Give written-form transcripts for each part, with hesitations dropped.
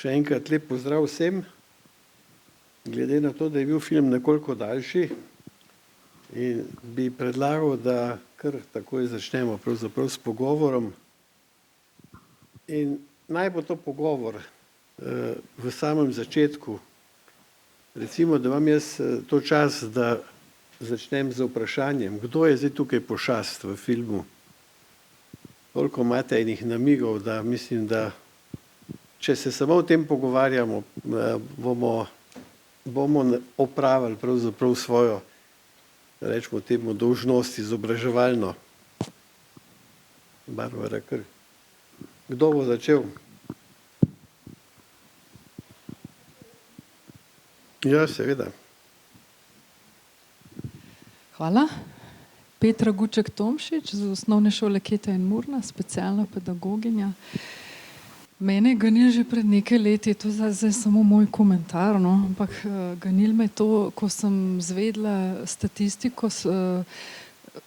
Še enkrat lep pozdrav vsem. Glede na to, da je bil film nekoliko daljši, in bi predlagal, da kar takoj začnemo pravzaprav s pogovorom. In naj bo to pogovor v samem začetku. Recimo, da imam jaz to čas, da začnem z vprašanjem, kdo je zdaj tukaj pošast v filmu. Toliko imate enih namigov, da mislim, da če se samo o tem pogovarjamo, bomo opravili pravzaprav svojo, rečemo temu, dolžnost izobraževalno. Barbara, kar. Kdo bo začel? Ja, seveda. Hvala. Petra Guček-Tomšič z Osnovne šole Keta in Murna, specialna pedagoginja. Mene je ganil že pred nekaj leti, to je zdaj samo moj komentar, no? Ampak ganil me to, ko sem zvedla statistiko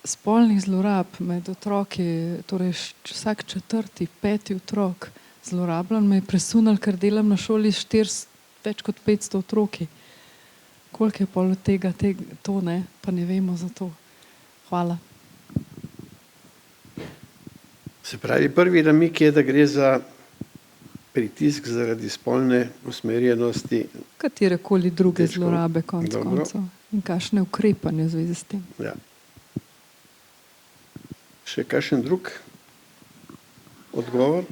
spolnih zlorab med otroki, torej vsak 4., 5. otrok zlorabljen, me je presunil, ker delam na šoli več kot 500 otroki. Koliko je pol od tega, to ne, pa ne vemo za to. Hvala. Se pravi, prvi namig je, da gre za pritisk zaradi spolne usmerjenosti. Katerekoli druge zlorabe konec koncev. In kakšne ukrepanje v zvezi s tem. Ja. Še kakšen drug odgovor?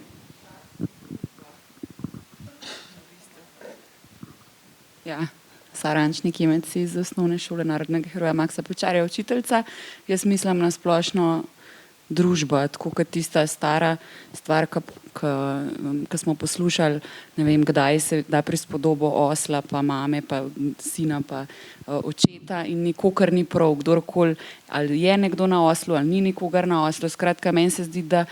Ja, Sara Ančnik-Imec iz Osnovne šole narodnega heroja Maksa Pečarja, učiteljica. Jaz mislim na splošno družbo, tako kot tista stara stvar, ki smo poslušali, ne vem, kdaj se da prispodobo osla, pa mame, pa sina, pa očeta in nikokar ni prav, kdorkoli, ali je nekdo na oslu, ali ni nikogar na oslu. Skratka, meni se zdi, da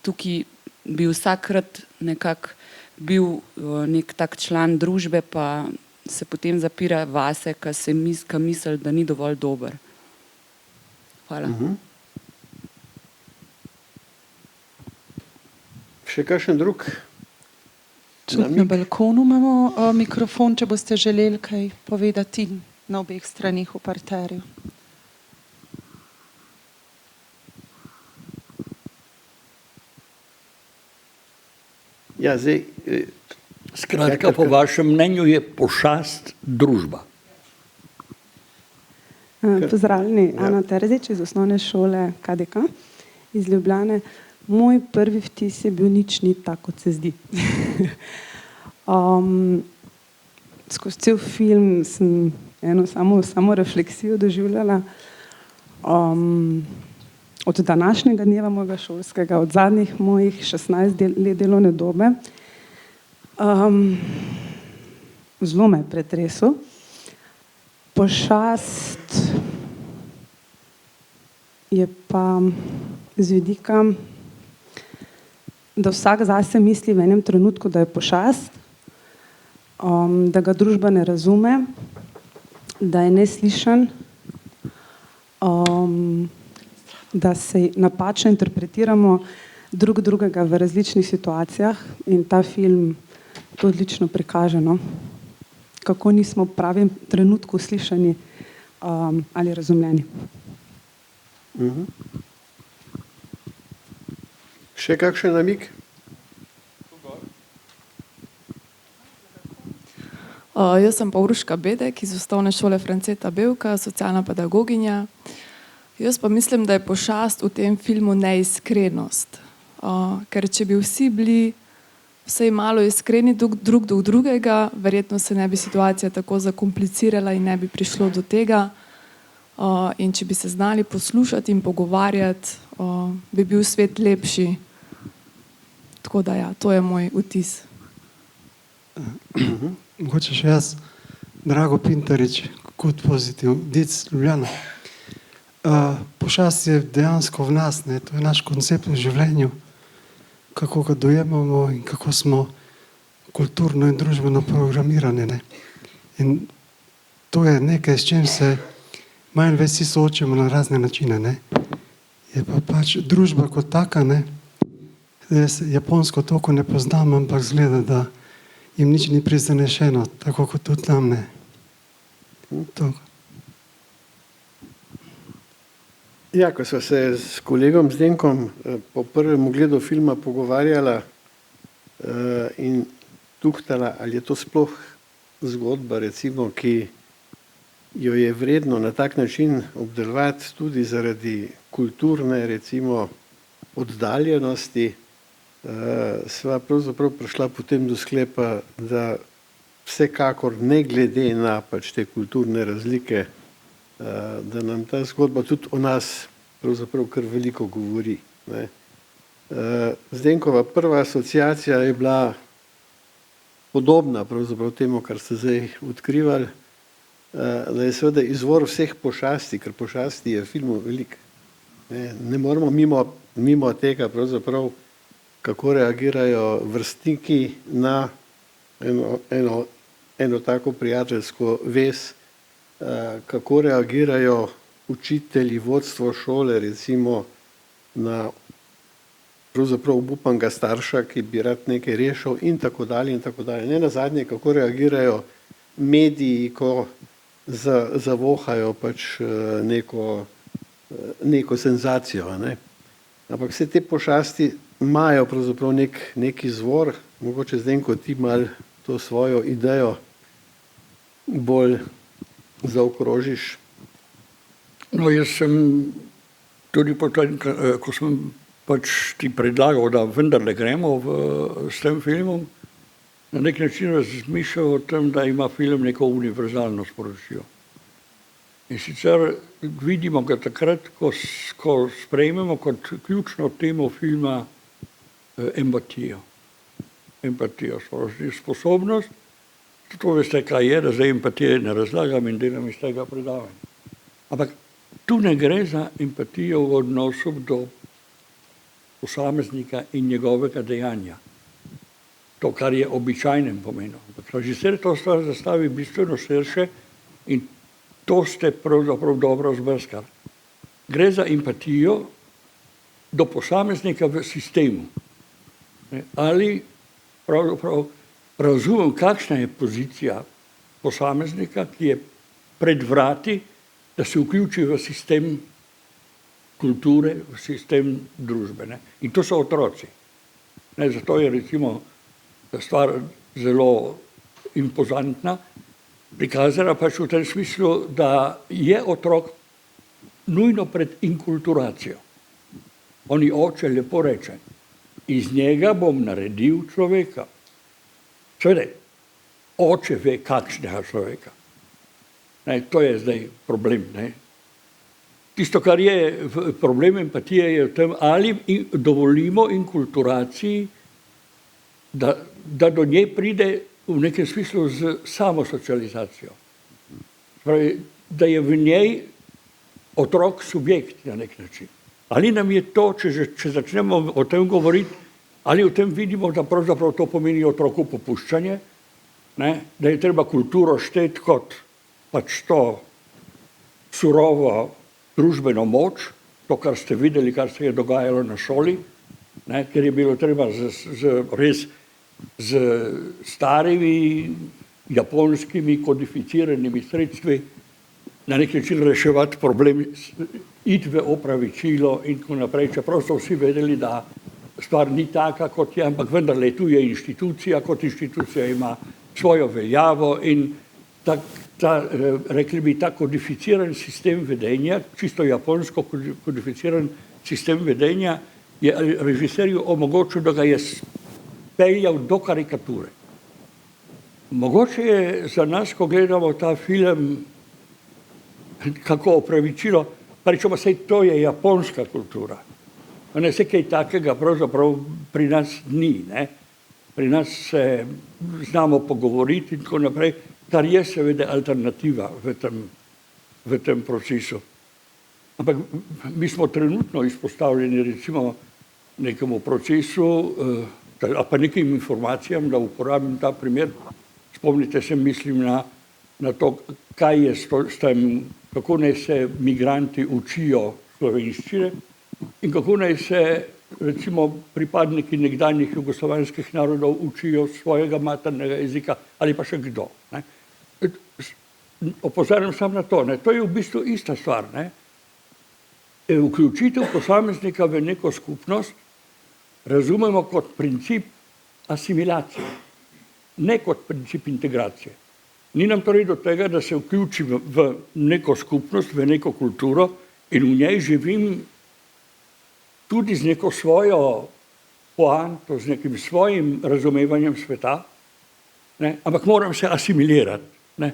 tukaj bi vsakrat nekako bil nek tak član družbe, pa se potem zapira vase, ki misli, da ni dovolj dober. Hvala. Še kakšen drug? Tudi na balkonu imamo mikrofon, če boste želeli kaj povedati na obeh stranih v parterju. Ja, zdaj... Skratka, po vašem mnenju je pošast družba. Pozdravljeni, Ana Terzič iz Osnovne šole KDK iz Ljubljane. Moj prvi vtis je bil, nič ni tako, kot se zdi. Skozi cel film sem eno samo refleksijo doživljala. Od današnjega dneva mojega šolskega, od zadnjih mojih 16 let delovne dobe, zelo me je pretresel. Pošast je pa z vidika, da vsak zase misli v enem trenutku, da je pošast, da ga družba ne razume, da je neslišan, da se napačno interpretiramo drug drugega v različnih situacijah in ta film to odlično prikaže, no? Kako nismo v pravem trenutku slišani ali razumljeni. Še kakšen namig? Jaz sem pa Uroška Bedek iz Osnovne šole Franceta Bevka, socialna pedagoginja. Jaz pa mislim, da je pošast v tem filmu neiskrenost. Ker če bi vsi bili vsej malo iskreni drug do drugega, verjetno se ne bi situacija tako zakomplicirala in ne bi prišlo do tega. In če bi se znali poslušati in pogovarjati, bi bil svet lepši. Tako da ja, to je moj vtis. Mogoče še jaz, Drago Pintarič, kot pozitiv, Dic Ljubljana. Pošast je dejansko v nas, ne? To je naš koncept v življenju, kako ga dojemamo in kako smo kulturno in družbeno programirani, ne? In to je nekaj, s čim se manj vsi soočamo na razne načine, ne? Je pa pač družba kot taka, ne? Jaz japonsko toliko ne poznam, ampak zgleda, da jim nič ni prizanešeno, tako kot tudi nam ne. To. Ja, ko sva se s kolegom Zdenkom po prvem ogledu filma pogovarjala in tuhtala, ali je to sploh zgodba, recimo, ki jo je vredno na tak način obdelovati tudi zaradi kulturne, recimo, oddaljenosti, sva pravzaprav prišla potem do sklepa, da vsekakor ne glede na pač te kulturne razlike, da nam ta zgodba tudi o nas pravzaprav kar veliko govori, ne. Zdenkova prva asociacija je bila podobna pravzaprav temu, kar ste zdaj odkrivali, da je seveda izvor vseh pošasti, ker pošasti je v filmu veliko. Ne moremo mimo tega pravzaprav, kako reagirajo vrstniki na eno tako prijateljsko vez, kako reagirajo učitelji, vodstvo šole, recimo na pravzaprav obupanega starša, ki bi rad nekaj rešil in tako dalje in tako dalje. Ne nazadnje, kako reagirajo mediji, ko zavohajo pač neko senzacijo, ne. Ampak vse te pošasti imajo pravzaprav nek izvor, mogoče Zdenko ti malo to svojo idejo bolj zaokrožiš. No, jaz sem tudi potem, ko sem pač ti predlagal, da vendarle gremo s tem filmom, na nek način razmišljal o tem, da ima film neko univerzalno sporočilo. In sicer vidimo ga takrat, ko sprejmemo kot ključno temo filma empatijo. Empatijo, sposobnost, to veste, kaj je, da zdaj empatije ne razlagam in delam iz tega predavanja. Ampak tu ne gre za empatijo v odnosu do posameznika in njegovega dejanja. To, kar je običajnem pomenu. Režiser to stvar zastavi bistveno širše in to ste pravzaprav dobro zbrskali. Gre za empatijo do posameznika v sistemu. Ali pravzaprav razumem, kakšna je pozicija posameznika, ki je pred vrati, da se vključi v sistem kulture, v sistem družbe. Ne? In to so otroci. Ne, zato je recimo stvar zelo impozantna, prikazana pač v tem smislu, da je otrok nujno pred inkulturacijo. Oni oče lepo reče, iz njega bom naredil človeka. Seveda, oče ve, kakšnega človeka. Ne, to je zdaj problem. Ne. Tisto, kar je problem empatije, je v tem, ali dovolimo inkulturaciji, da do nje pride v nekem smislu z samosocializacijo. Pravi, da je v njej otrok subjekt na nek način. Ali nam je to, če začnemo o tem govoriti, ali v tem vidimo, da pravzaprav to pomeni otroku popuščanje, ne? Da je treba kulturo šteti kot pač to surovo družbeno moč, to, kar ste videli, kar se je dogajalo na šoli, ne? Ker je bilo treba res z starimi japonskimi kodificiranimi sredstvi na nek način reševati problem, iti v opravičilo in tako naprej, čeprav so vsi vedeli, da stvar ni taka, kot je, ampak vendarle tu je inštitucija, kot inštitucija ima svojo veljavo in rekli bi, ta kodificiran sistem vedenja, čisto japonsko kodificiran sistem vedenja, je režiserju omogočil, da ga je speljal do karikature. Mogoče je za nas, ko gledamo ta film, kako opravičilo, pa rečemo, sej to je japonska kultura. Ne, vse kaj takega pravzaprav pri nas ni. Ne? Pri nas se znamo pogovoriti in tako naprej, kar je seveda alternativa v tem procesu. Ampak mi smo trenutno izpostavljeni recimo nekemu procesu, ali pa nekim informacijam, da uporabim ta primer. Spomnite se, mislim na to, kaj je s tem, kako naj se migranti učijo slovenščine in kako naj se recimo pripadniki nekdanjih jugoslovanskih narodov učijo svojega maternega jezika ali pa še kdo. Ne. Opozarjam samo na to, ne. To je v bistvu ista stvar. Ne. Vključitev posameznika v neko skupnost razumemo kot princip asimilacije, ne kot princip integracije. Ni nam torej do tega, da se vključim v neko skupnost, v neko kulturo in v njej živim tudi z neko svojo poanto, z nekim svojim razumevanjem sveta, ne, ampak moram se asimilirati. Ne.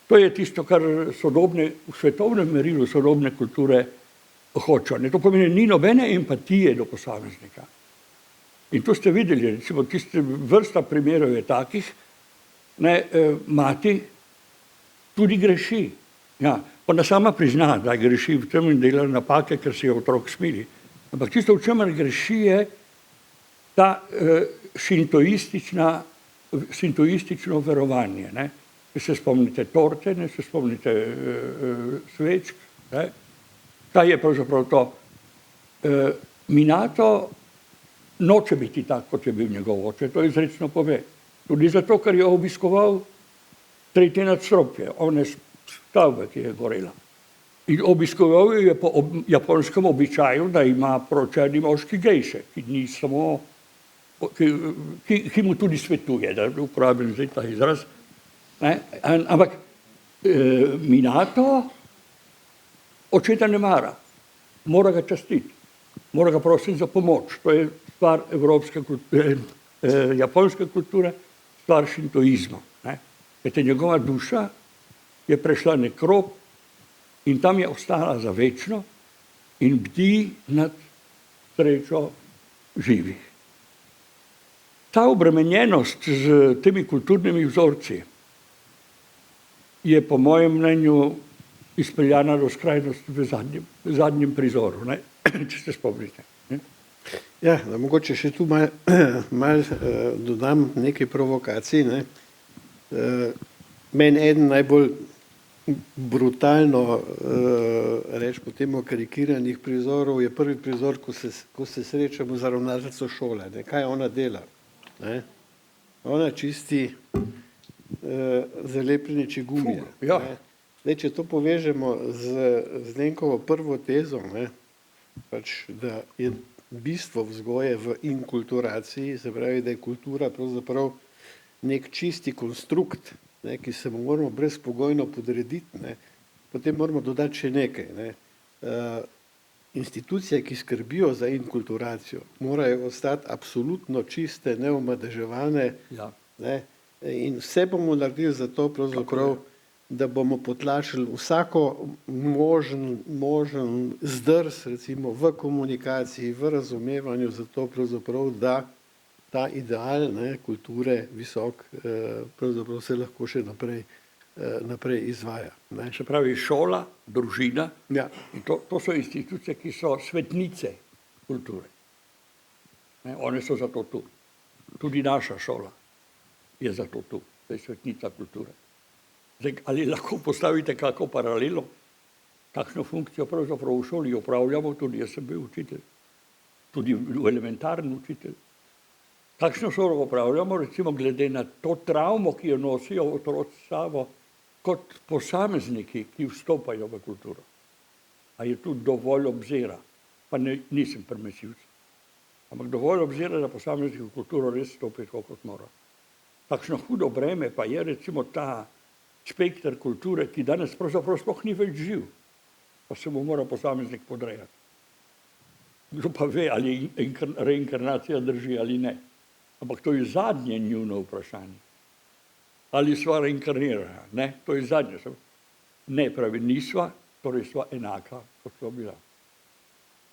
To je tisto, kar v svetovnem merilu sodobne kulture hočejo. To pomeni, ni nobene empatije do posameznika. In to ste videli, recimo, tiste vrsta primerov je takih, ne, mati tudi greši. Ja, ona sama prizna, da greši v tem in dela napake, ker se je otrok smili. Ampak tisto, v čemer greši, je ta šintoistično verovanje. Ne. Se spomnite torte, ne, se spomnite svečk. Ne. Kaj je pravzaprav to? Minato noče biti tak, kot je bil njegov oče, to izrecno pove. Tudi zato, ker je obiskoval tretje nadstropje, one stavbe, ki je gorela. In obiskoval je po japonskem običaju, da ima poročeni moški gejše, ki mu tudi svetuje, da uporabim zdaj ta izraz. Ne? Ampak Minato očeta ne mara, mora ga častiti, mora ga prositi za pomoč. To je stvar japonske kulture, stvar šintoizma. Kajte njegova duša je prešla nek rob in tam je ostala za večno in bdi nad srečo živih. Ta obremenjenost z temi kulturnimi vzorci je po mojem mnenju izpeljana do skrajnosti v zadnjem prizoru, ne? Če se spomnite. Ne? Ja, da mogoče še tu mal dodam nekaj provokacij. Ne? Meni eden najbolj brutalno rečemo temu karikiranih prizorov je prvi prizor, ko se srečamo z ravnateljico šole. Ne? Kaj ona dela? Ne? Ona čisti zalepljene gumije. Ja. Zdaj, če to povežemo z Lenkovo prvo tezo, ne, pač, da je bistvo vzgoje v inkulturaciji, se pravi, da je kultura pravzaprav nek čisti konstrukt, ne, ki se mu moramo brezpogojno podrediti, ne, potem moramo dodati še nekaj. Ne. Institucije, ki skrbijo za inkulturacijo, morajo ostati absolutno čiste, neomadeževane. Ja. Ne, in vse bomo naredili za to, pravzaprav, da bomo potlačili vsako možen zdrs, recimo v komunikaciji, v razumevanju, zato pravzaprav, da ta ideal, ne, kulture visok pravzaprav se lahko še naprej izvaja. Ne. Se pravi šola, družina, ja. In to so institucije, ki so svetnice kulture. Ne, one so zato tu. Tudi naša šola je zato tu, da je svetnica kulture. Zdaj, ali lahko postavite kako paralelo, kakšno funkcijo pravzaprav v šoli opravljamo, tudi jaz sem bil učitelj, tudi elementarni učitelj. Kakšno šolo opravljamo, recimo glede na to travmo, ki jo nosijo otroci s sabo, kot posamezniki, ki vstopajo v kulturo. A je tu dovolj obzira, pa nisem permisivc, ampak dovolj obzira, da posamezniki v kulturo res stopijo, kot mora. Kakšno hudo breme pa je recimo ta spekter kulture, ki danes pravzaprav sploh ni več živ, pa se mu mora posameznik podrejati. Kdo pa ve, ali reinkarnacija drži ali ne. Ampak to je zadnje njuno vprašanje. Ali sva reinkarnirana? Ne, to je zadnje. Ne, pravi, nisva, torej sva enaka, kot sva bila.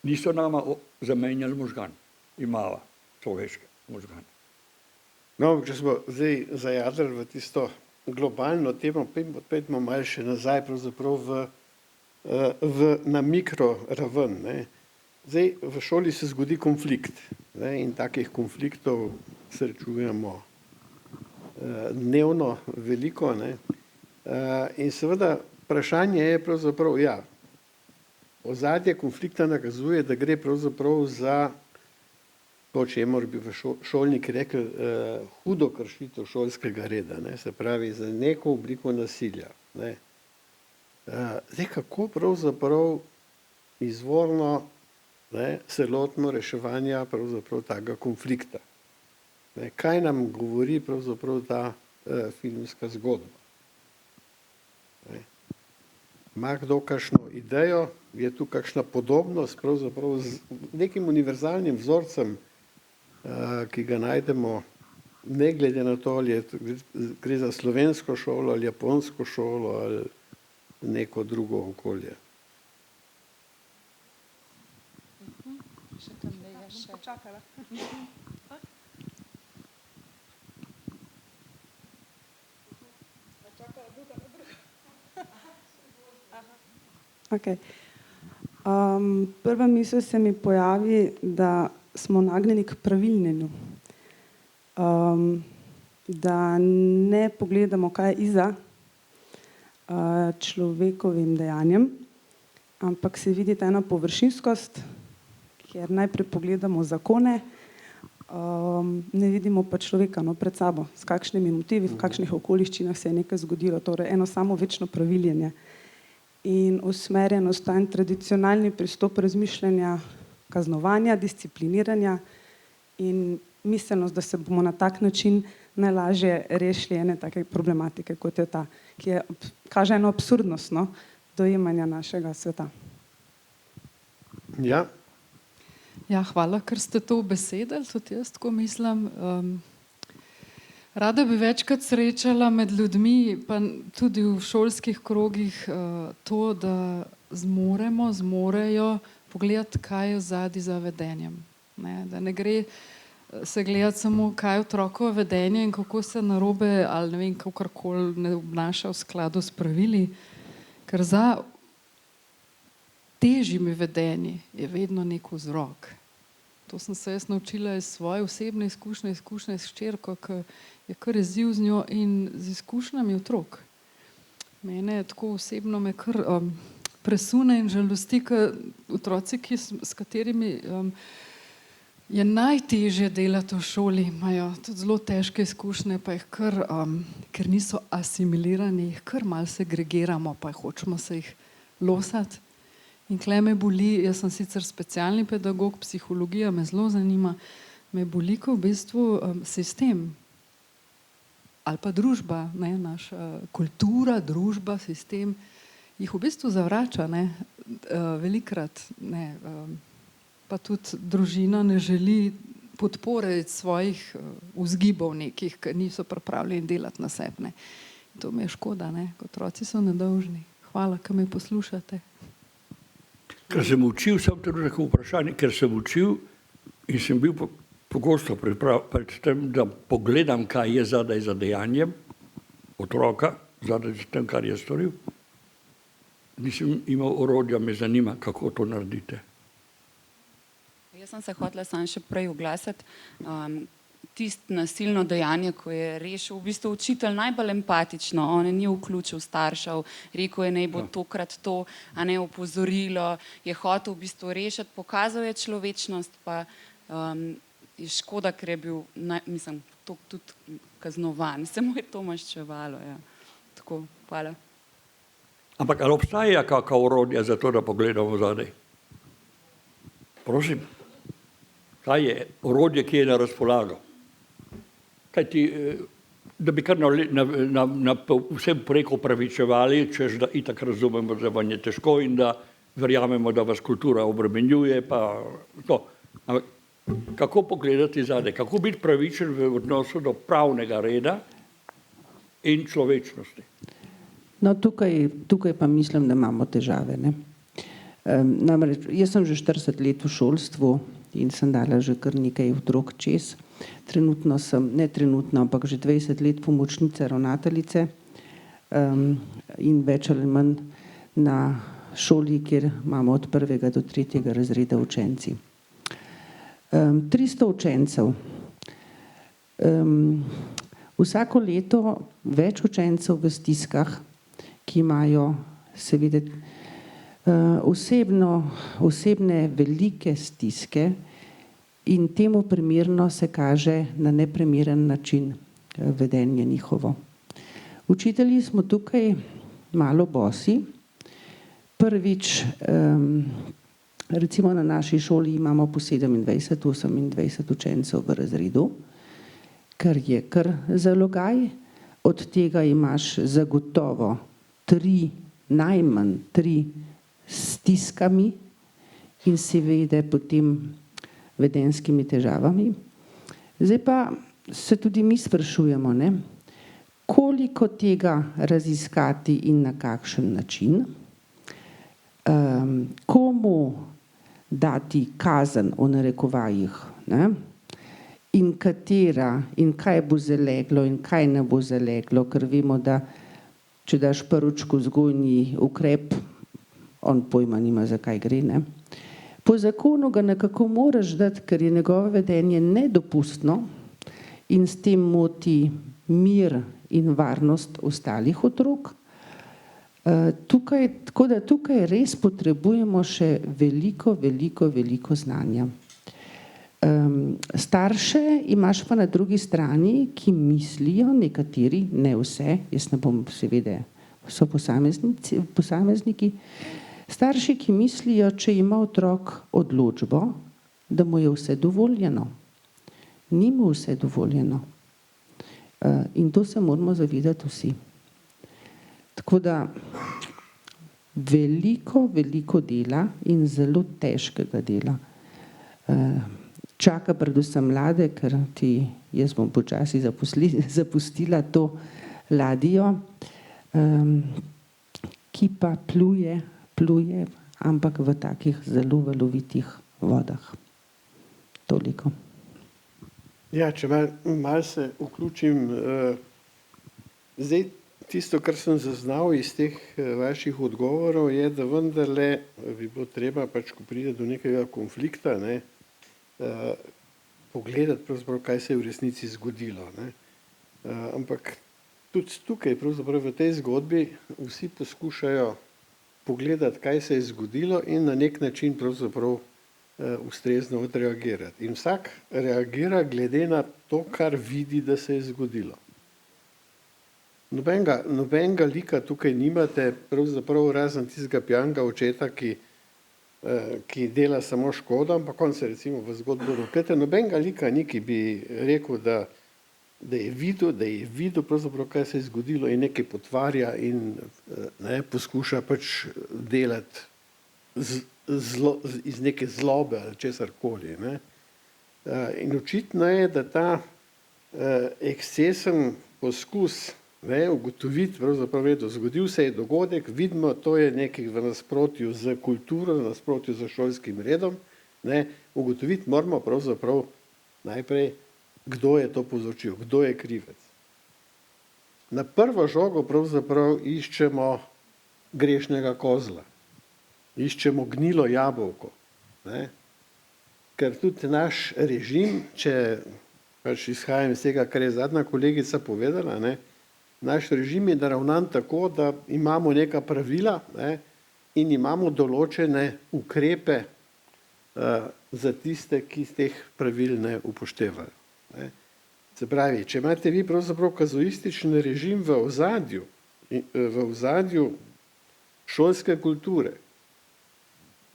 Niso nama zamenjali možgan, imava človeške možgane. No, če smo zdaj zajadrali v tisto globalno temo, pojdimo malo še nazaj pravzaprav na mikroraven. Ne. Zdaj, v šoli se zgodi konflikt, ne, in takih konfliktov srečujemo dnevno veliko. Ne. In seveda vprašanje je pravzaprav, ja, ozadje konflikta nakazuje, da gre pravzaprav za to, čemur bi v šolniki rekel hudo kršitev šolskega reda, ne, se pravi za neko obliko nasilja. Ne. Zdaj, kako pravzaprav izvorno se lotimo reševanja pravzaprav takega konflikta? Ne, kaj nam govori pravzaprav ta filmska zgodba? Ne. Ima kdo kakšno idejo, je tu kakšna podobnost pravzaprav z nekim univerzalnim vzorcem, ki ga najdemo, ne glede na to, ali gre za slovensko šolo ali japonsko šolo ali neko drugo okolje. Okay. Prva misel se mi pojavi, da smo nagnjeni k pravilnjenju. Da ne pogledamo, kaj je iza človekovim dejanjem, ampak se vidi ta ena površinskost, kjer najprej pogledamo zakone, ne vidimo pa človeka pred sabo, s kakšnimi motivi, v kakšnih okoliščinah se je nekaj zgodilo, torej eno samo večno praviljenje. In usmerjenost, ta tradicionalni pristop razmišljanja, kaznovanja, discipliniranja in miselnost, da se bomo na tak način najlažje rešili ene take problematike, kot je ta, ki kaže eno absurdnost dojemanja našega sveta. Ja. Ja, hvala, ker ste to ubesedili, tudi jaz tako mislim. Rada bi večkrat srečala med ljudmi, pa tudi v šolskih krogih, to, da zmorejo pogledati, kaj je zadaj za vedenjem. Ne? Da ne gre se gledati samo, kaj je otrokovo vedenje in kako se narobe ali ne vem, kakorkoli ne obnaša v skladu s pravili, ker za težjimi vedenji je vedno nek vzrok. To sem se jaz naučila iz svoje osebne izkušnje s hčerko, ki je kar izziv z njo in z izkušnjami otrok. Mene tako osebno me kar presune in žalosti, ker otroci, s katerimi je najtežje delati v šoli, imajo tudi zelo težke izkušnje, pa jih kar, ker niso asimilirani, jih kar malo segregiramo, pa hočemo se jih losati. In tle me boli, jaz sem sicer specialni pedagog, psihologija me zelo zanima, me boli, ko v bistvu sistem ali pa družba, ne, naša kultura, družba, sistem, jih v bistvu zavrača, ne, velikrat, ne, pa tudi družina ne želi podpore svojih vzgibov nekih, ki niso pripravljeni delati na sebi, ne. To mi je škoda, ne, otroci so nedolžni. Hvala, ker me poslušate. Ker sem učil, sem to rekel vprašanje, ker sem učil in sem bil pogosto pred tem, da pogledam, kaj je zadaj za dejanjem otroka, zadaj za tem, kar je storil. Nisem imel orodja, me zanima, kako to naredite. Jaz sem se hotela sam še prej oglasiti. Tisto nasilno dejanje, ko je rešil v bistvu učitelj najbolj empatično, on ni vključil staršev, rekel je, naj bo tokrat to, a ne opozorilo, je hotel v bistvu rešiti, pokazal je človečnost, pa je škoda, ker je bil, mislim, tudi kaznovan, se mu je to maščevalo, ja. Tako, hvala. Ampak ali obstaja kakšna orodja za to, da pogledamo zadaj? Prosim, kaj je orodje, ki je na razpolago? Kaj ti, da bi kar vsem preko pravičevali, češ da itak razumemo, da vam je težko in da verjamemo, da vas kultura obremenjuje, pa to. Ampak kako pogledati zadaj? Kako biti pravičen v odnosu do pravnega reda in človečnosti? No, tukaj pa mislim, da imamo težave, ne. Namreč, jaz sem že 40 let v šolstvu in sem dala že kar nekaj otrok čez. Trenutno sem, ne trenutno, ampak že 20 let pomočnica ravnateljice in več ali manj na šoli, kjer imamo od 1. do 3. razreda učenci. 300 učencev. Vsako leto več učencev v stiskah, ki imajo seveda osebne velike stiske in temu primerno se kaže na neprimeren način vedenje njihovo. Učitelji smo tukaj malo bosi. Prvič, recimo na naši šoli imamo po 27-28 učencev v razredu, kar je kar zalogaj. Od tega imaš zagotovo najmanj 3 s stiskami in seveda potem vedenjskimi težavami. Zdaj pa se tudi mi sprašujemo, ne, koliko tega raziskati in na kakšen način, komu dati kazen v narekovajih, ne, in katera in kaj bo zaleglo in kaj ne bo zaleglo, ker vemo, da če daš prvičku vzgojni ukrep, on pojma nima, za kaj gre, ne. Po zakonu ga nekako moraš dati, ker je njegovo vedenje nedopustno in s tem moti mir in varnost ostalih otrok. Tako da tukaj res potrebujemo še veliko znanja. Starše imaš pa na drugi strani, ki mislijo, nekateri, ne vse, jaz ne bom, seveda so posamezniki, starši, ki mislijo, če ima otrok odločbo, da mu je vse dovoljeno. Ni mu vse dovoljeno. In to se moramo zavedati vsi. Tako da veliko dela in zelo težkega dela čaka predvsem mlade, ker jaz bom počasi zapustila to ladjo, ki pa pluje, ampak v takih zelo valovitih vodah. Toliko. Ja, če malo se vključim, zdaj tisto, kar sem zaznal iz teh vaših odgovorov, je, da vendarle bi bilo treba, pač, ko pride do nekega konflikta, ne, pogledati pravzaprav, kaj se je v resnici zgodilo, ne. Ampak tudi tukaj, pravzaprav v tej zgodbi, vsi poskušajo pogledati, kaj se je zgodilo in na nek način pravzaprav ustrezno odreagirati. In vsak reagira glede na to, kar vidi, da se je zgodilo. Nobenega lika tukaj nimate, pravzaprav razen tistega pijanega očeta, ki dela samo škodo, ampak on se recimo v zgodbo doplete. Nobenega lika ni, ki bi rekel, da je videl pravzaprav, kaj se je zgodilo in nekaj potvarja in poskuša pač delati iz neke zlobe ali česarkoli. In očitno je, da ta ekscesen poskus ugotoviti, pravzaprav vedo, zgodil se je dogodek, vidimo, to je nekaj v nasprotju z kulturo, v nasprotju z šolskim redom, ugotoviti moramo pravzaprav najprej, kdo je to povzročil, kdo je krivec. Na prvo žogo pravzaprav iščemo grešnega kozla, iščemo gnilo jabolko, ker tudi naš režim, če pač izhajam iz tega, kar je zadnja kolegica povedala, naš režim je naravnan tako, da imamo neka pravila in imamo določene ukrepe za tiste, ki teh pravil ne upoštevajo. Se pravi, če imate vi pravzaprav kazuistični režim v ozadju šolske kulture,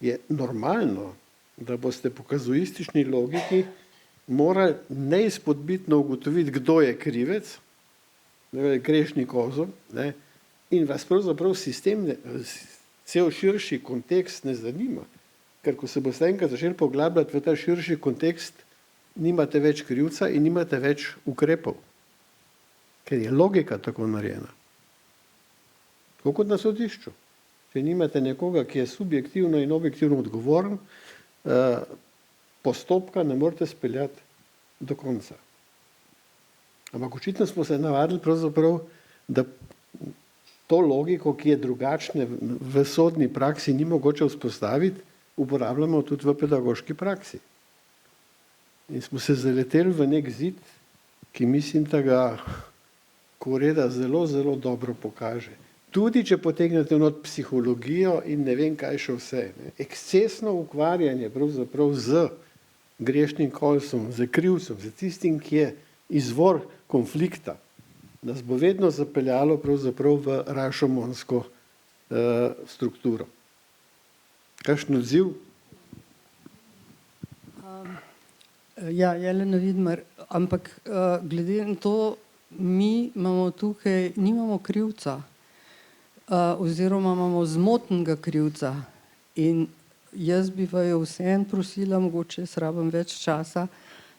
je normalno, da boste po kazuistični logiki morali neizpodbitno ugotoviti, kdo je krivec, grešni kozel, in vas pravzaprav sistem, cel širši kontekst ne zanima, ker ko se boste enkrat začeli poglabljati v ta širši kontekst, nimate več krivca in nimate več ukrepov, ker je logika tako narejena. Tako kot na sodišču. Če nimate nekoga, ki je subjektivno in objektivno odgovoren, postopka ne morete speljati do konca. Ampak očitno smo se navadili pravzaprav, da to logiko, ki je drugačna v sodni praksi, ni mogoče vzpostaviti, uporabljamo tudi v pedagoški praksi. In smo se zaleteli v nek zid, ki mislim, da ga Koreda zelo dobro pokaže. Tudi če potegnete not psihologijo in ne vem kaj še vse. Ekscesno ukvarjanje pravzaprav z grešnim kolcem, za krivcem, za tistim, ki je izvor konflikta, nas bo vedno zapeljalo pravzaprav v rašomonsko strukturo. Kakšen odziv? Ja, Jelena Vidmar, ampak glede na to, mi imamo tukaj, nimamo krivca, oziroma imamo zmotnega krivca. In jaz bi vaju vseeno prosila, mogoče rabim več časa,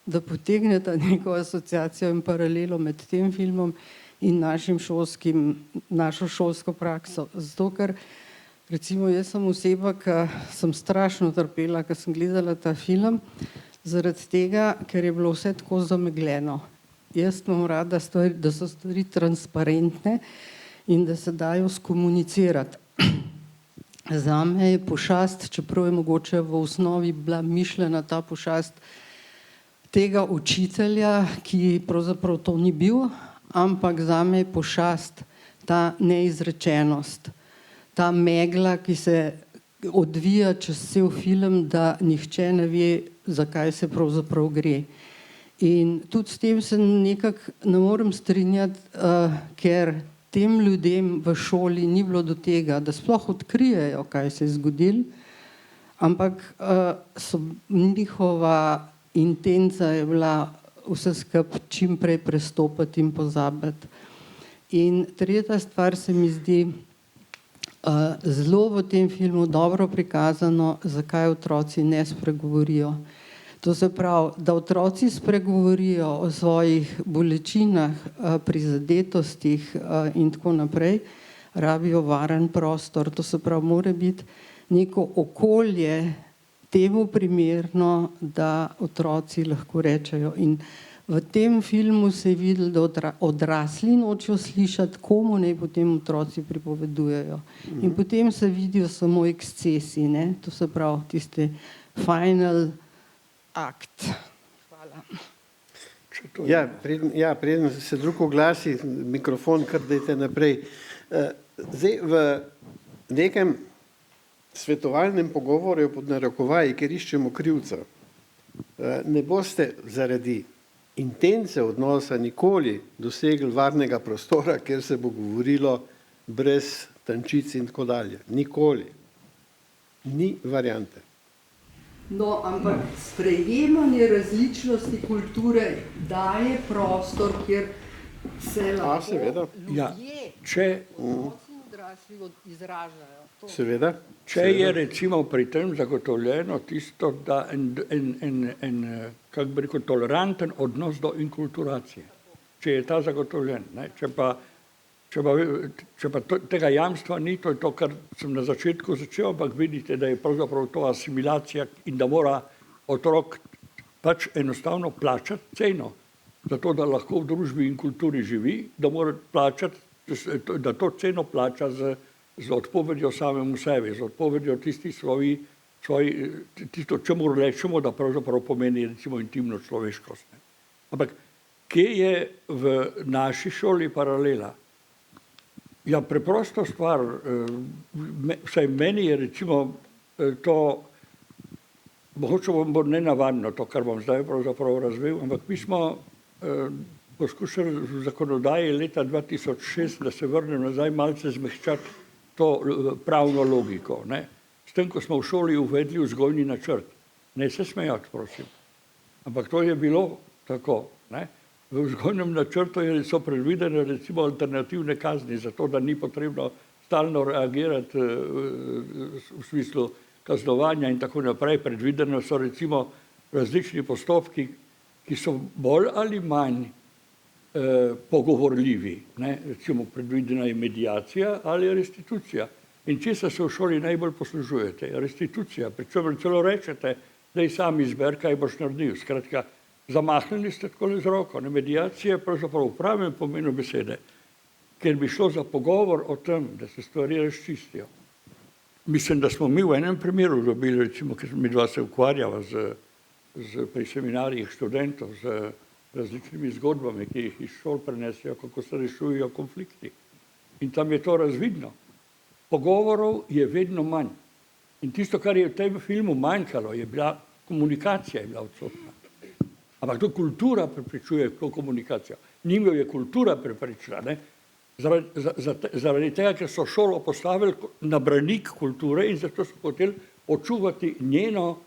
da potegnete neko asociacijo in paralelo med tem filmom in našo šolsko prakso. Zato, ker recimo jaz sem oseba, ki sem strašno trpela, ko sem gledala ta film, zaradi tega, ker je bilo vse tako zamegljeno. Jaz imam rada stvari, da so stvari transparentne in da se dajo skomunicirati. Zame je pošast, čeprav je mogoče v osnovi bila mišljena ta pošast tega učitelja, ki pravzaprav to ni bil, ampak zame je pošast ta neizrečenost, ta megla, ki se odvija čez cel film, da nihče ne ve, zakaj se pravzaprav gre. In tudi s tem se nekako ne morem strinjati, ker tem ljudem v šoli ni bilo do tega, da sploh odkrijejo, kaj se je zgodilo, ampak so njihova intenca je bila vse skupaj čim prej prestopiti in pozabiti. In tretja stvar se mi zdi zelo v tem filmu dobro prikazano, zakaj otroci ne spregovorijo. To se pravi, da otroci spregovorijo o svojih bolečinah, prizadetostih in tako naprej, rabijo varen prostor. To se pravi, mora biti neko okolje temu primerno, da otroci lahko rečejo. In v tem filmu se je videlo, da odrasli nočejo slišati, komu naj potem otroci pripovedujejo. In potem se vidijo samo ekscesi, ne? To se pravi, tiste final akt. Hvala. Ja, preden se drug oglasi, mikrofon kar dajte naprej. Zdaj v nekem svetovalnem pogovoru pod narekovaji, ker iščemo krivca, ne boste zaradi intence odnosa nikoli dosegli varnega prostora, kjer se bo govorilo brez tančic in tako dalje. Nikoli. Ni variante. No, ampak sprejemanje različnosti kulture daje prostor, kjer se lahko ljudje, otroci in odrasli izražajo. Seveda. Če je recimo pri tem zagotovljeno tisto, da kako bi rekel, toleranten odnos do inkulturacije. Če je ta zagotovljen. Ne? Če pa tega jamstva ni, to je to, kar sem na začetku začel, ampak vidite, da je pravzaprav to asimilacija in da mora otrok pač enostavno plačati ceno, zato da lahko v družbi in kulturi živi, da mora plačati, da to ceno plača z odpovedjo samemu sebi, z odpovedjo tisti tisto, čemu rečemo, da pravzaprav pomeni recimo intimno človeškost. Ne? Ampak kje je v naši šoli paralela? Ja, preprosta stvar, vsaj meni je recimo to, mogoče bo nenavadno to, kar bom zdaj pravzaprav razvil, ampak mi smo poskušali v zakonodaji leta 2006, da se vrnem nazaj, malce zmehčati to pravno logiko. Ne? S tem, ko smo v šoli uvedli vzgojni načrt. Ne se smejati, prosim. Ampak to je bilo tako. Ne? V vzgojnem načrtu so predvidene recimo alternativne kazni, zato da ni potrebno stalno reagirati v smislu kaznovanja in tako naprej. Predvidene so recimo različni postopki, ki so bolj ali manj pogovorljivi. Ne? Recimo predvidena je mediacija ali restitucija. In česa se v šoli najbolj poslužujete? Restitucija, pri čemer celo rečete, da sam izber, kaj boš naredil. Skratka, zamahnili ste tako z roko. Medijacija je pravzaprav v pravem pomenu besede, ker bi šlo za pogovor o tem, da se stvari razčistijo. Mislim, da smo mi v enem primeru dobili, recimo, ker mi dva se ukvarjava pri seminarjih študentov z različnimi zgodbami, ki jih iz šol prenesijo, kako se rešujejo konflikti. In tam je to razvidno. Pogovorov je vedno manj. In tisto, kar je v tem filmu manjkalo, je bila komunikacija je bila odsotna. Ampak to kultura preprečuje to komunikacijo. Njim je kultura preprečila, ne? Zaradi tega, ker so šolo postavili na branik kulture in zato so hoteli očuvati njeno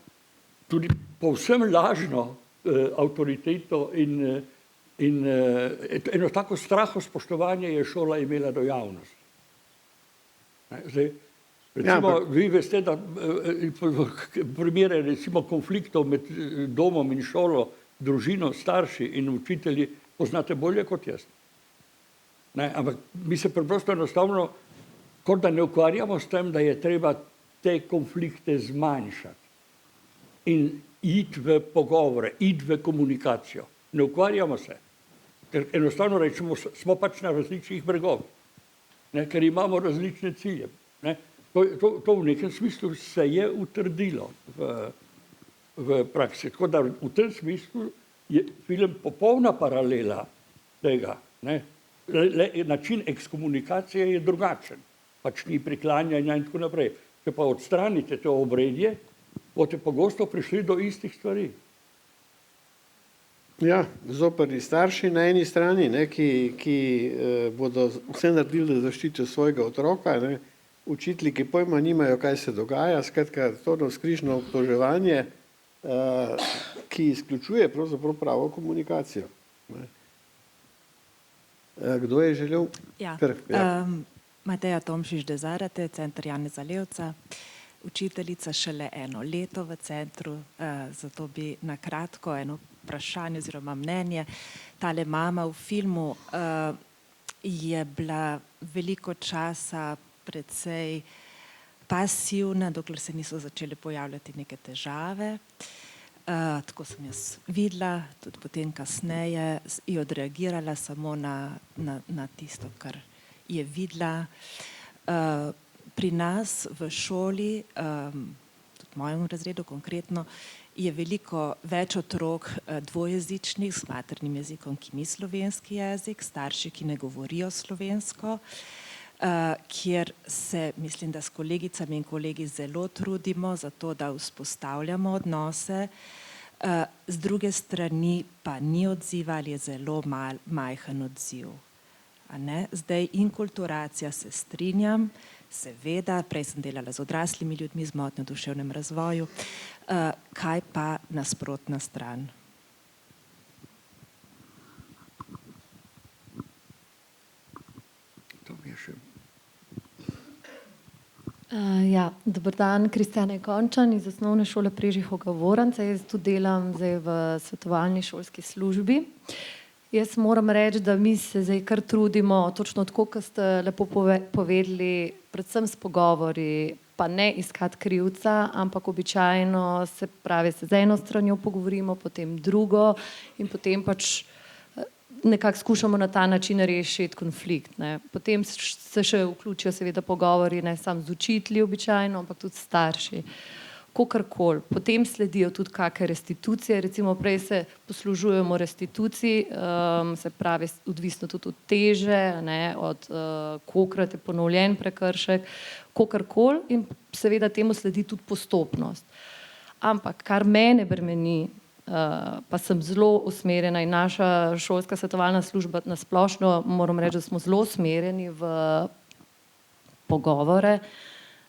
tudi povsem lažno avtoriteto in eno tako strahospoštovanje je šola imela do javnosti. Zdaj, recimo, vi veste, da primere recimo konfliktov med domom in šolo, družino, starši in učitelji poznate bolje kot jaz. Ne, ampak mi se preprosto enostavno, kot da ne ukvarjamo s tem, da je treba te konflikte zmanjšati in iti v pogovore, iti v komunikacijo. Ne ukvarjamo se, ker enostavno rečemo, smo pač na različnih bregovih, ker imamo različne cilje. Ne. To v nekem smislu se je utrdilo v praksi. Tako da v tem smislu je film popolna paralela tega. Ne. Način ekskomunikacije je drugačen, pač ni priklanjanja in tako naprej. Če pa odstranite to obredje, boste pogosto prišli do istih stvari. Ja, zoprni starši na eni strani, ne, ki bodo vse naredili, da zaščitijo svojega otroka, ne, učitelji, ki pojma nimajo, kaj se dogaja, skratka, to navzkrižno obtoževanje, ki izključuje pravzaprav pravo komunikacijo. Ne. Kdo je želel? Ja. Ja. Mateja Tomšič-Dezarate, Center Janeza Levca, učiteljica šele 1 leto v centru, zato bi na kratko eno vprašanje oziroma mnenje. Tale mama v filmu je bila veliko časa precej pasivna, dokler se niso začele pojavljati neke težave. Tako sem jaz videla, tudi potem kasneje je odreagirala samo na tisto, kar je videla. Pri nas v šoli, tudi v mojem razredu konkretno, je veliko več otrok dvojezičnih s maternim jezikom, ki ni slovenski jezik, starši, ki ne govorijo slovensko, kjer se, mislim, da s kolegicami in kolegi zelo trudimo za to, da vzpostavljamo odnose, z druge strani pa ni odziva ali je zelo majhen odziv. Zdaj inkulturacija se strinjam, seveda, prej sem delala z odraslimi ljudmi z motnjo v duševnem razvoju, kaj pa nasprotna stran? Ja, dober dan, Kristjana Končan iz Osnovne šole Prežihoga Voranca. Jaz tudi delam zdaj v svetovalni šolski službi. Jaz moram reči, da mi se zdaj kar trudimo, točno tako, kot ste lepo povedali, predvsem s pogovori, pa ne iskati krivca, ampak običajno se pravi, se z eno stranjo pogovorimo, potem drugo in potem pač nekako skušamo na ta način rešiti konflikt. Ne. Potem se še vključijo seveda pogovori, ne samo z učitelji običajno, ampak tudi starši. Kakorkoli. Potem sledijo tudi kakšne restitucije, recimo prej se poslužujemo restitucij, se pravi odvisno tudi od teže, ne, od kolikokrat je ponovljen prekršek, kakorkoli in seveda temu sledi tudi postopnost. Ampak kar mene bremeni, pa sem zelo usmerjena in naša šolska svetovalna služba na splošno, moram reči, da smo zelo usmerjeni v pogovore,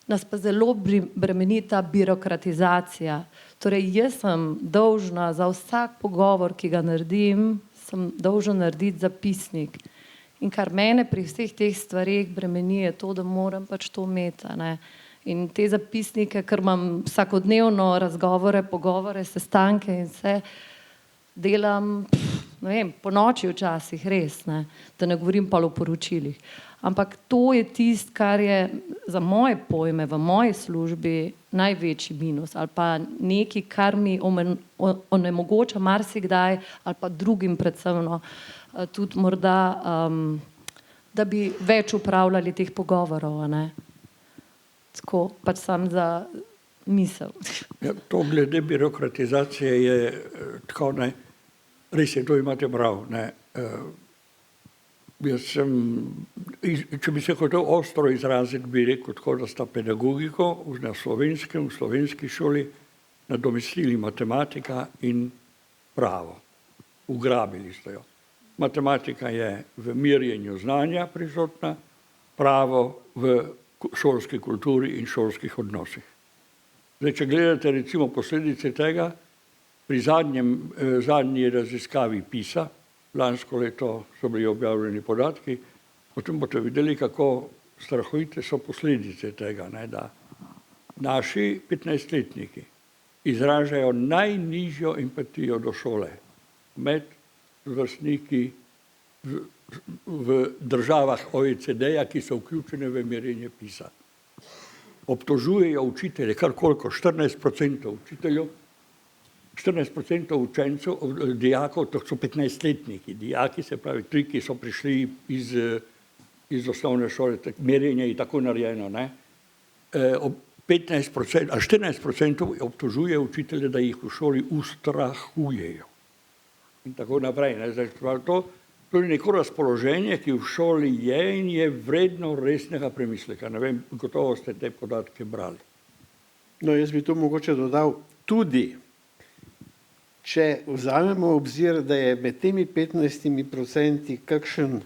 nas pa zelo bremeni ta birokratizacija. Torej, jaz sem dolžna za vsak pogovor, ki ga naredim, sem dolžna narediti zapisnik. In kar mene pri vseh teh stvareh bremeni, je to, da moram pač to imeti. In te zapisnike, ker imam vsakodnevno razgovore, pogovore, sestanke in vse, delam, ne vem, po noči včasih, res, ne, da ne govorim pa o poročilih. Ampak to je tisto, kar je za moje pojme v moji službi največji minus ali pa nekaj, kar mi onemogoča marsikdaj ali pa drugim predvsem tudi morda, da bi več upravljali teh pogovorov, ne. Tako, pač sam za misel. Ja, to glede birokratizacije je tako, ne, res je, to imate prav, ne. Jaz sem, če bi se hotel ostro izraziti, bi rekel tako, da sta pedagogiko v slovenski šoli nadomestili matematika in pravo. Ugrabili ste jo. Matematika je v merjenju znanja prisotna, pravo v šolski kulturi in šolskih odnosih. Zdaj, če gledate recimo posledice tega, pri zadnji raziskavi PISA, lansko leto so bili objavljeni podatki, potem boste videli, kako strahovite so posledice tega, ne, da naši 15-letniki izražajo najnižjo empatijo do šole med vrstniki v državah OECD-ja, ki so vključene v merjenje PISA. Obtožujejo učitelje, kar koliko, 14% učiteljev, 14% učencev, dijakov, to so 15-letniki, dijaki, se pravi, tri, ki so prišli iz osnovne šole, merjenje je tako narejeno, ne? 15%, a 14% obtožuje učitelje, da jih v šoli ustrahujejo. In tako naprej. Ne? Zdaj, to je neko razpoloženje, ki v šoli je in je vredno resnega premisleka. Ne vem, gotovo ste te podatke brali. No, jaz bi tu mogoče dodal tudi, če vzamemo obzir, da je med temi 15% kakšen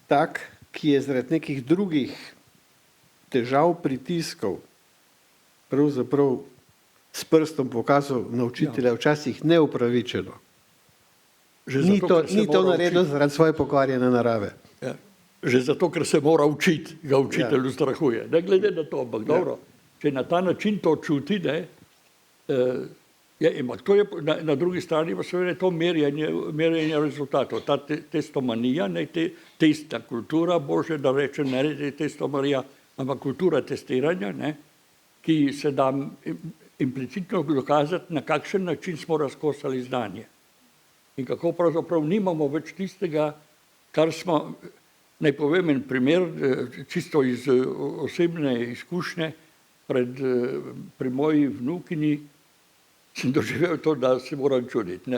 tak, ki je zaradi nekih drugih težav, pritiskov, pravzaprav s prstom pokazal na učitelja, včasih neupravičeno. Ni to naredil zaradi svoje pokvarjene narave. Ja. Že zato, ker se mora učiti, ga učitelj ustrahuje. Ne glede na to, ampak dobro, če na ta način to čuti, ne, to je na drugi strani pa seveda to merjenje rezultatov. Ta testomanija, ne testna kultura, bože da rečem, ne testomanija, ampak kultura testiranja, ne, ki se da implicitno dokazati, na kakšen način smo razkosali znanje. In kako pravzaprav nimamo več tistega, kar smo, naj povem en primer, čisto iz osebne izkušnje, pri moji vnukini sem doživel to, da se moram čuditi.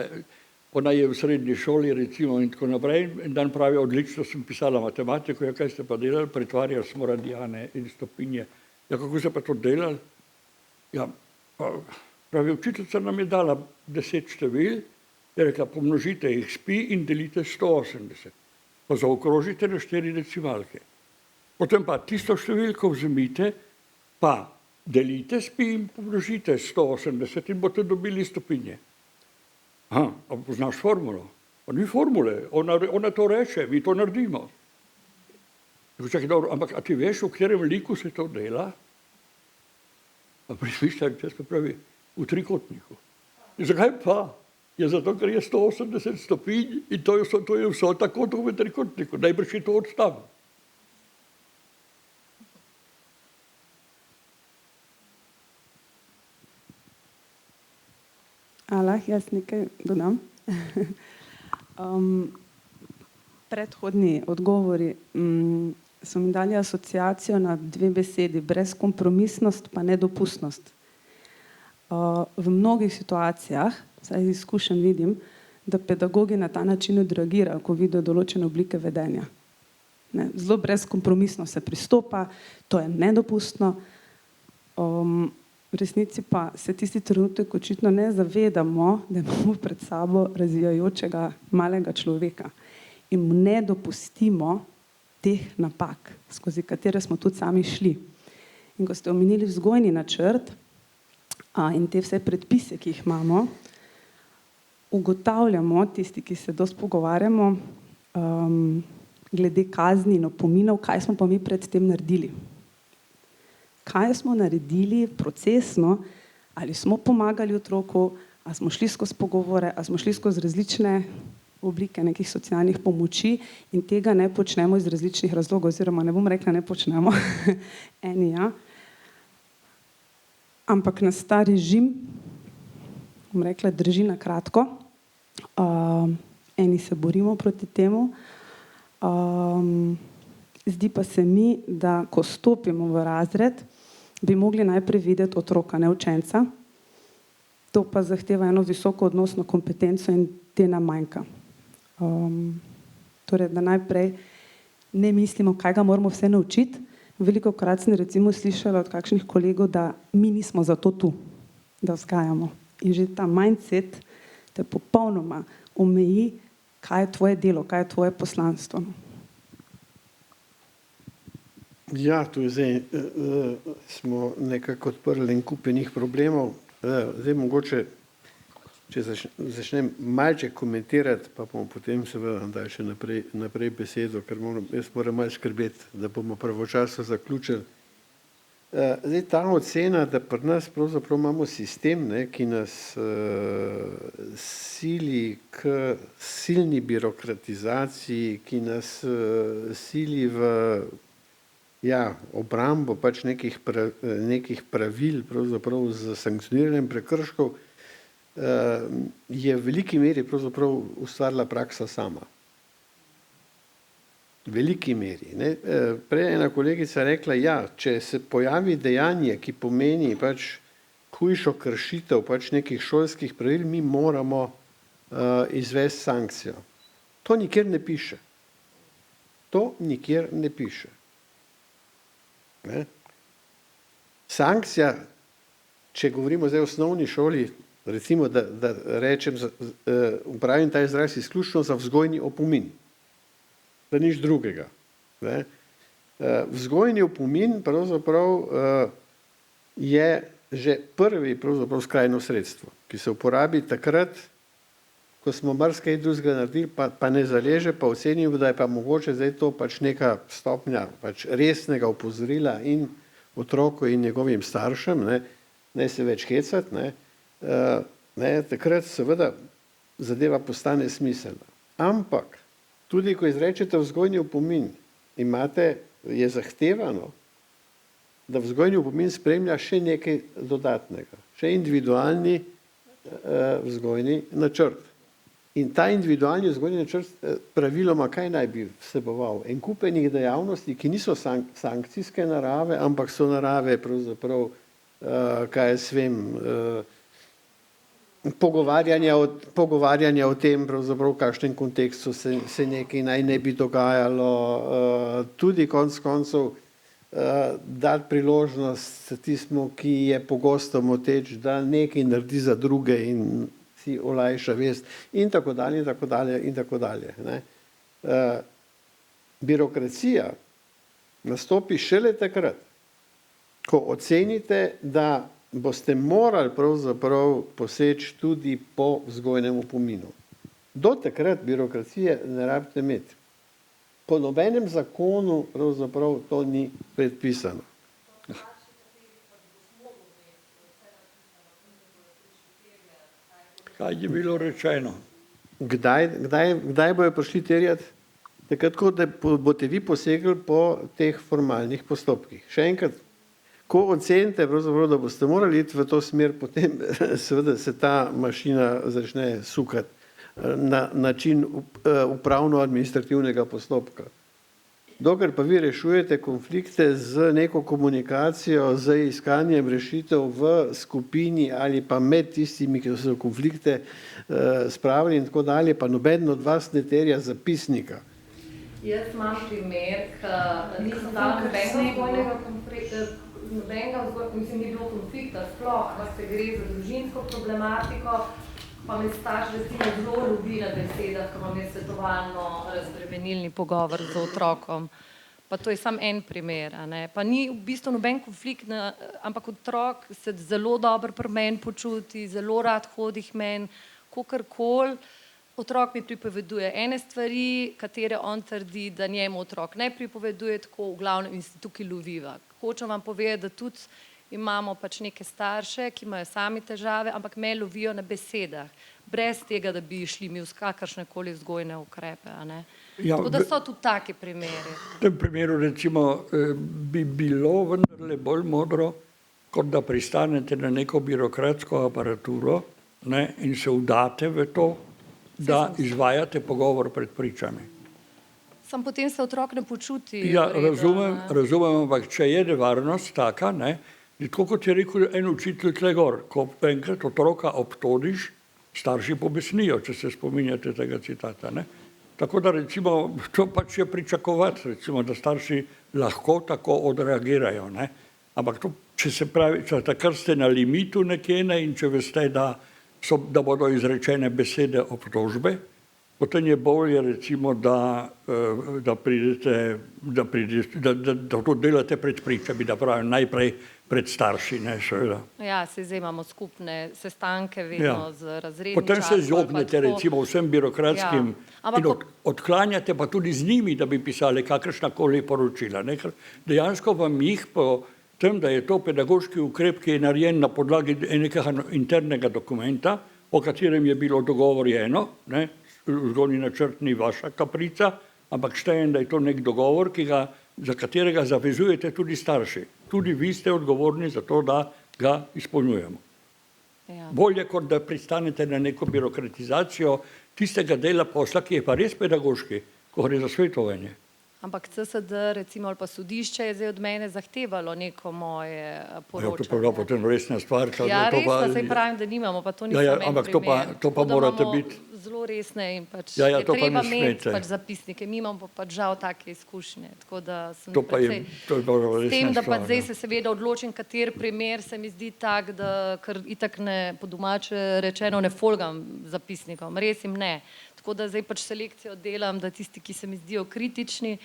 Ona je v srednji šoli, recimo, in tako naprej, en dan pravi, odlično sem pisala matematiko, ja, kaj ste pa delali, pretvarjali smo radijane in stopinje. Ja, kako ste pa to delali? Ja, pravi, učiteljica nam je dala 10 števil, je rekla, pomnožite jih s pi in delite 180. Pa zaokrožite na 4 decimalke. Potem pa tisto številko vzemite, pa delite s pi in pomnožite 180 in boste dobili stopinje. Aha, a poznaš formulo? Pa ni formule, ona to reče, mi to naredimo. Čakaj, dobro, ampak a ti veš, v katerem liku se to dela? Pa prismišljam, če se pravi, v trikotniku. Zakaj pa? Je zato, ker je 180 stopinj in to je vso tako v trikotniku. Najbrž je to odstavil. Jaz nekaj dodam. Predhodni odgovori so mi dali asociacijo na 2 besedi, brezkompromisnost pa nedopustnost. V mnogih situacijah, saj iz izkušenj vidim, da pedagogi na ta način odreagirajo, ko vidijo določene oblike vedenja. Zelo brezkompromisno se pristopa, to je nedopustno. V resnici pa se tisti trenutek očitno ne zavedamo, da imamo pred sabo razvijajočega malega človeka in mu ne dopustimo teh napak, skozi katere smo tudi sami šli. In ko ste omenili vzgojni načrt in te vse predpise, ki jih imamo, ugotavljamo, tisti, ki se dosti pogovarjamo, glede kazni in opominov, kaj smo pa mi pred tem naredili. Kaj smo naredili procesno, ali smo pomagali otroku, ali smo šli skozi pogovore, ali smo šli skozi različne oblike nekih socialnih pomoči in tega ne počnemo iz različnih razlogov, oziroma ne bom rekla, ne počnemo, eni ja, ampak nas ta režim, bom rekla, drži na kratko, eni se borimo proti temu, zdi pa se mi, da ko stopimo v razred, bi mogli najprej videti otroka, ne učenca, to pa zahteva eno visoko odnosno kompetenco in te nam manjka. Torej, da najprej ne mislimo, kaj ga moramo vse naučiti. Veliko krat sem recimo slišala od kakšnih kolegov, da mi nismo zato tu. da vzgajamo. In že ta mindset te popolnoma omeji, kaj je tvoje delo, kaj je tvoje poslanstvo. Ja, tu je zdaj, smo nekako odprli en kup enih problemov. Zdaj mogoče, če začnem malce komentirati, pa bomo potem seveda dali še naprej besedo, ker jaz moram malo skrbeti, da bomo pravočasno zaključili. Zdaj ta ocena, da pri nas pravzaprav imamo sistem, ne, ki nas sili k silni birokratizaciji, ki nas sili v obrambo pač nekih pravil, pravzaprav z sankcioniranjem prekrškov, je v veliki meri pravzaprav ustvarila praksa sama. V veliki meri. Ne. Prej ena kolegica rekla, če se pojavi dejanje, ki pomeni pač hujšo kršitev pač nekih šolskih pravil, mi moramo izvesti sankcijo. To nikjer ne piše. To nikjer ne piše. Ne. Sankcija, če govorimo zdaj o osnovni šoli, recimo, da rečem, uporabim ta izraz izključno za vzgojni opomin. Da nič drugega. Ne. Vzgojni opomin pravzaprav je že prvi pravzaprav skrajno sredstvo, ki se uporabi takrat, ko smo marsikaj drugega naredili, pa ne zaleže, pa ocenimo, da je pa mogoče zdaj to pač neka stopnja pač resnega opozorila in otroku in njegovim staršem, ne se več hecati, takrat seveda zadeva postane smiselna. Ampak tudi, ko izrečete vzgojni opomin, je zahtevano, da vzgojni opomin spremlja še nekaj dodatnega, še individualni vzgojni načrt. In ta individualni vzgojni načrt praviloma kaj naj bi vseboval? En kup enih dejavnosti, ki niso sankcijske narave, ampak so narave pravzaprav, kaj jaz vem, pogovarjanja o tem, pravzaprav v kakšnem kontekstu se nekaj naj ne bi dogajalo, tudi konec koncev dati priložnost tistemu, ki je pogosto moteč, da nekaj naredi za druge in si olajša vest in tako dalje in tako dalje in tako dalje. Birokracija nastopi šele takrat, ko ocenite, da boste morali pravzaprav poseči tudi po vzgojnem opominu. Do takrat birokracije ne rabite imeti. Po nobenem zakonu pravzaprav to ni predpisano. Kaj je bilo rečeno? Kdaj bojo prišli terjati? Takrat, ko boste vi posegli po teh formalnih postopkih. Še enkrat, ko ocenite, da boste morali iti v to smer, potem seveda se ta mašina začne sukati na način upravno-administrativnega postopka. Dokler pa vi rešujete konflikte z neko komunikacijo, z iskanjem rešitev v skupini ali pa med tistimi, ki so konflikte spravili in tako dalje, pa noben od vas ne terja zapisnika. Jaz imam primer, ki nisem dala nobenega ni bilo konflikta sploh, ampak se gre za družinsko problematiko, pa me starš recimo zelo ljubi na besedah, ko imam svetovalno razbremenilni pogovor z otrokom. Pa to je samo en primer, pa ni v bistvu noben konflikt, ampak otrok se zelo dobro pri meni počuti, zelo rad hodi k meni, kakorkoli. Otrok mi pripoveduje ene stvari, katere on trdi, da njemu otrok ne pripoveduje tako, v glavnem in se tukaj loviva. Hočem vam povedati, da tudi imamo pač neke starše, ki imajo sami težave, ampak me lovijo na besedah, brez tega, da bi šli mi v kakršnekoli vzgojne ukrepe. Tako da so tudi taki primeri. V tem primeru recimo bi bilo vendarle bolj modro, kot da pristanete na neko birokratsko aparaturo in se vdate v to, da izvajate pogovor pred pričami. Sam potem se otrok ne počuti. Ja, razumem, ampak če je nevarnost taka, tako kot je rekel en učitelj tle gor, ko enkrat otroka obtodiš, starši pobesnijo, če se spominjate tega citata. Tako da recimo, to pač je pričakovati, recimo, da starši lahko tako odreagirajo. Ampak to če se pravi, takrat ste na limitu nekje in če veste, da bodo izrečene besede obtožbe, potem je bolje recimo, da to delate pred pričami, da pravim najprej pred starši, ne, seveda. Ja, zdaj imamo skupne sestanke vedno z razrednim Potem se izognete recimo vsem birokratskim in odklanjate pa tudi z njimi, da bi pisali kakršnakoli poročila. Dejansko vam jih po tem, da je to pedagoški ukrep, ki je narejen na podlagi nekega internega dokumenta, o katerem je bilo dogovorjeno, ne, vzgojni načrt ni vaša kaprica, ampak štejem, da je to nek dogovor, za katerega zavezujete tudi starši. Tudi vi ste odgovorni za to, da ga izpolnjujemo. Bolje, kot da pristanete na neko birokratizacijo tistega dela posla, ki je pa res pedagoški, ko gre za svetovanje. Ampak CSD recimo ali pa sodišče je zdaj od mene zahtevalo neko moje poročanje. To je prav potem resna stvar. Ja, res pa saj pravim, da nimamo, pa to ni samo en primer. To pa morate biti. Zelo resne in pač je treba imeti pač zapisnike. Mi imamo pa žal take izkušnje. Tako da sem precej s tem, da pa zdaj se seveda odločim, kater primer se mi zdi tak, da ker itak ne po domače rečeno ne folgam zapisnikom. Res jim ne. Tako da zdaj pač selekcijo delam, da tisti, ki se mi zdijo kritični,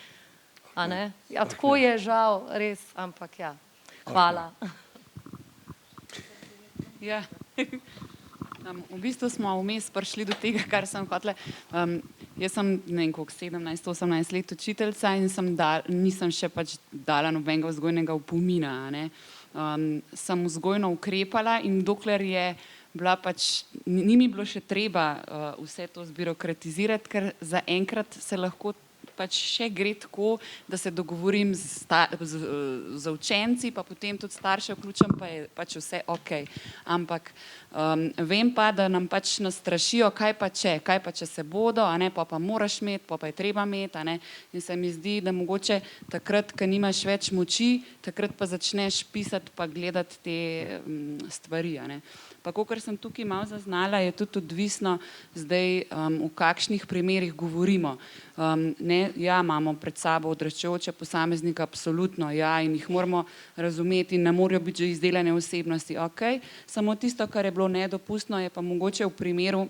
a ne? Ja, tako je žal, res, ampak ja. Hvala. Ja. V bistvu smo vmes prišli do tega, kar sem hotela. Jaz sem, ne vem koliko, 17-18 let učiteljica in nisem še pač dala nobenega vzgojnega opomina, ne. Sem vzgojno ukrepala in dokler je bila pač, ni mi bilo še treba vse to zbirokratizirati, ker zaenkrat se lahko pač še gre tako, da se dogovorim z učenci, pa potem tudi starše vključim, pa je pač vse ok. Ampak vem pa, da nam pač nastrašijo, kaj pa če se bodo, a ne, pa moraš imeti, pa je treba imeti, a ne. In se mi zdi, da mogoče takrat, ko nimaš več moči, takrat pa začneš pisati pa gledati te stvari, a ne. Pa kakor sem tukaj malo zaznala, je tudi odvisno zdaj, v kakšnih primerih govorimo. Ja, imamo pred sabo odraščajoče posameznike, absolutno, ja, in jih moramo razumeti in ne morajo biti že izdelane osebnosti, ok. Samo tisto, kar je bilo nedopustno, je pa mogoče v primeru,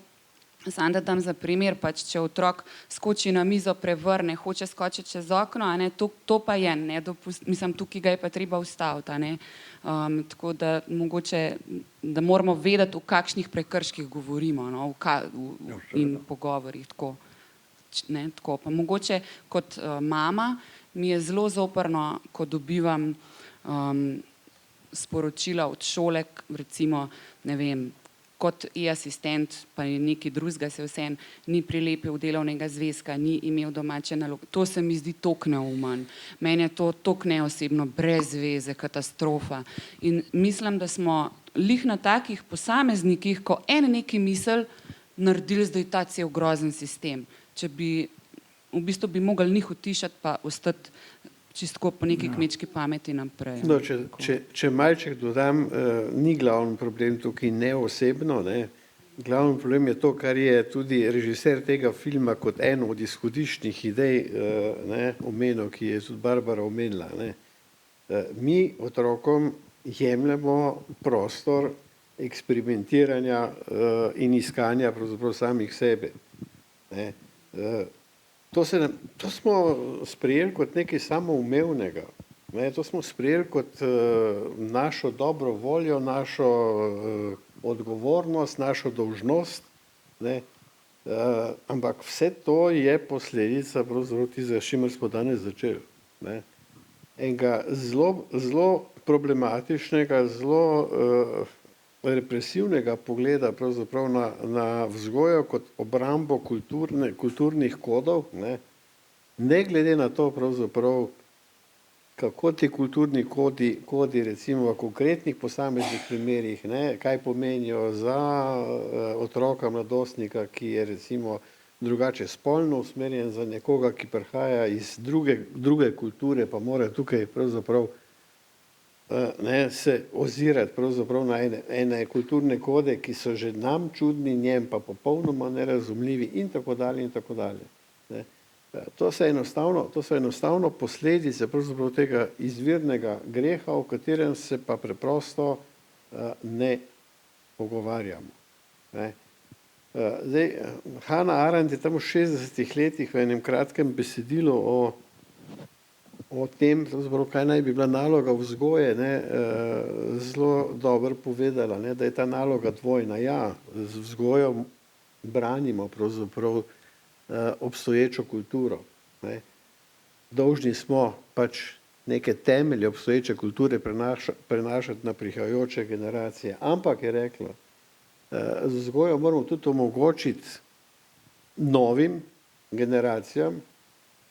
samo da dam za primer, pač če otrok skoči na mizo, prevrne, hoče skočiti čez okno, a ne, to pa je nedopustno, mislim, tukaj ga je pa treba ustaviti, a ne. Tako da mogoče, da moramo vedeti, v kakšnih prekrških govorimo, no, in pogovorih, tako. Ne, tako. Pa mogoče kot mama mi je zelo zoprno, ko dobivam sporočila od šole, recimo, ne vem, kot e-asistent, pa je nekaj drugega, se vseeno ni prilepil delovnega zvezka, ni imel domače naloge. To se mi zdi toliko neumen. Meni je to toliko neosebno, brez veze, katastrofa. In mislim, da smo lih na takih posameznikih, ko neki misel, naredili zdaj ta cel grozen sistem. Če bi, v bistvu bi mogli njih utišati, pa ostati čisto po neki kmečki pameti naprej. No, če malček dodam, ni glavni problem tukaj neosebno, ne. Glavni problem je to, kar je tudi režiser tega filma kot eno od izhodiščnih idej omenil, ki je tudi Barbara omenila. Mi otrokom jemljemo prostor eksperimentiranja in iskanja pravzaprav samih sebe. To smo sprejeli kot nekaj samoumevnega. To smo sprejeli kot našo dobro voljo, našo odgovornost, našo dolžnost. Ampak vse to je posledica pravzaprav tistega, s čimer smo danes začeli. Enega zelo problematičnega, zelo represivnega pogleda pravzaprav na vzgojo kot obrambo kulturnih kodov, ne glede na to pravzaprav, kako ti kulturni kodi recimo v konkretnih posameznih primerih, kaj pomenijo za otroka, mladostnika, ki je recimo drugače spolno usmerjen, za nekoga, ki prihaja iz druge kulture, pa mora tukaj pravzaprav se ozirati pravzaprav na ene kulturne kode, ki so že nam čudni, njem pa popolnoma nerazumljivi in tako dalje in tako dalje. To so enostavno posledice pravzaprav tega izvirnega greha, o katerem se pa preprosto ne pogovarjamo. Ne. Zdaj, Hannah Arendt je tam v 60 letih v enem kratkem besedilu o tem, kaj naj bi bila naloga vzgoje, ne, zelo dobro povedala, ne, da je ta naloga dvojna. Ja, z vzgojo branimo pravzaprav obstoječo kulturo. Ne. Dolžni smo pač neke temelje obstoječe kulture prenašati na prihajajoče generacije. Ampak je rekla, z vzgojo moramo tudi omogočiti novim generacijam,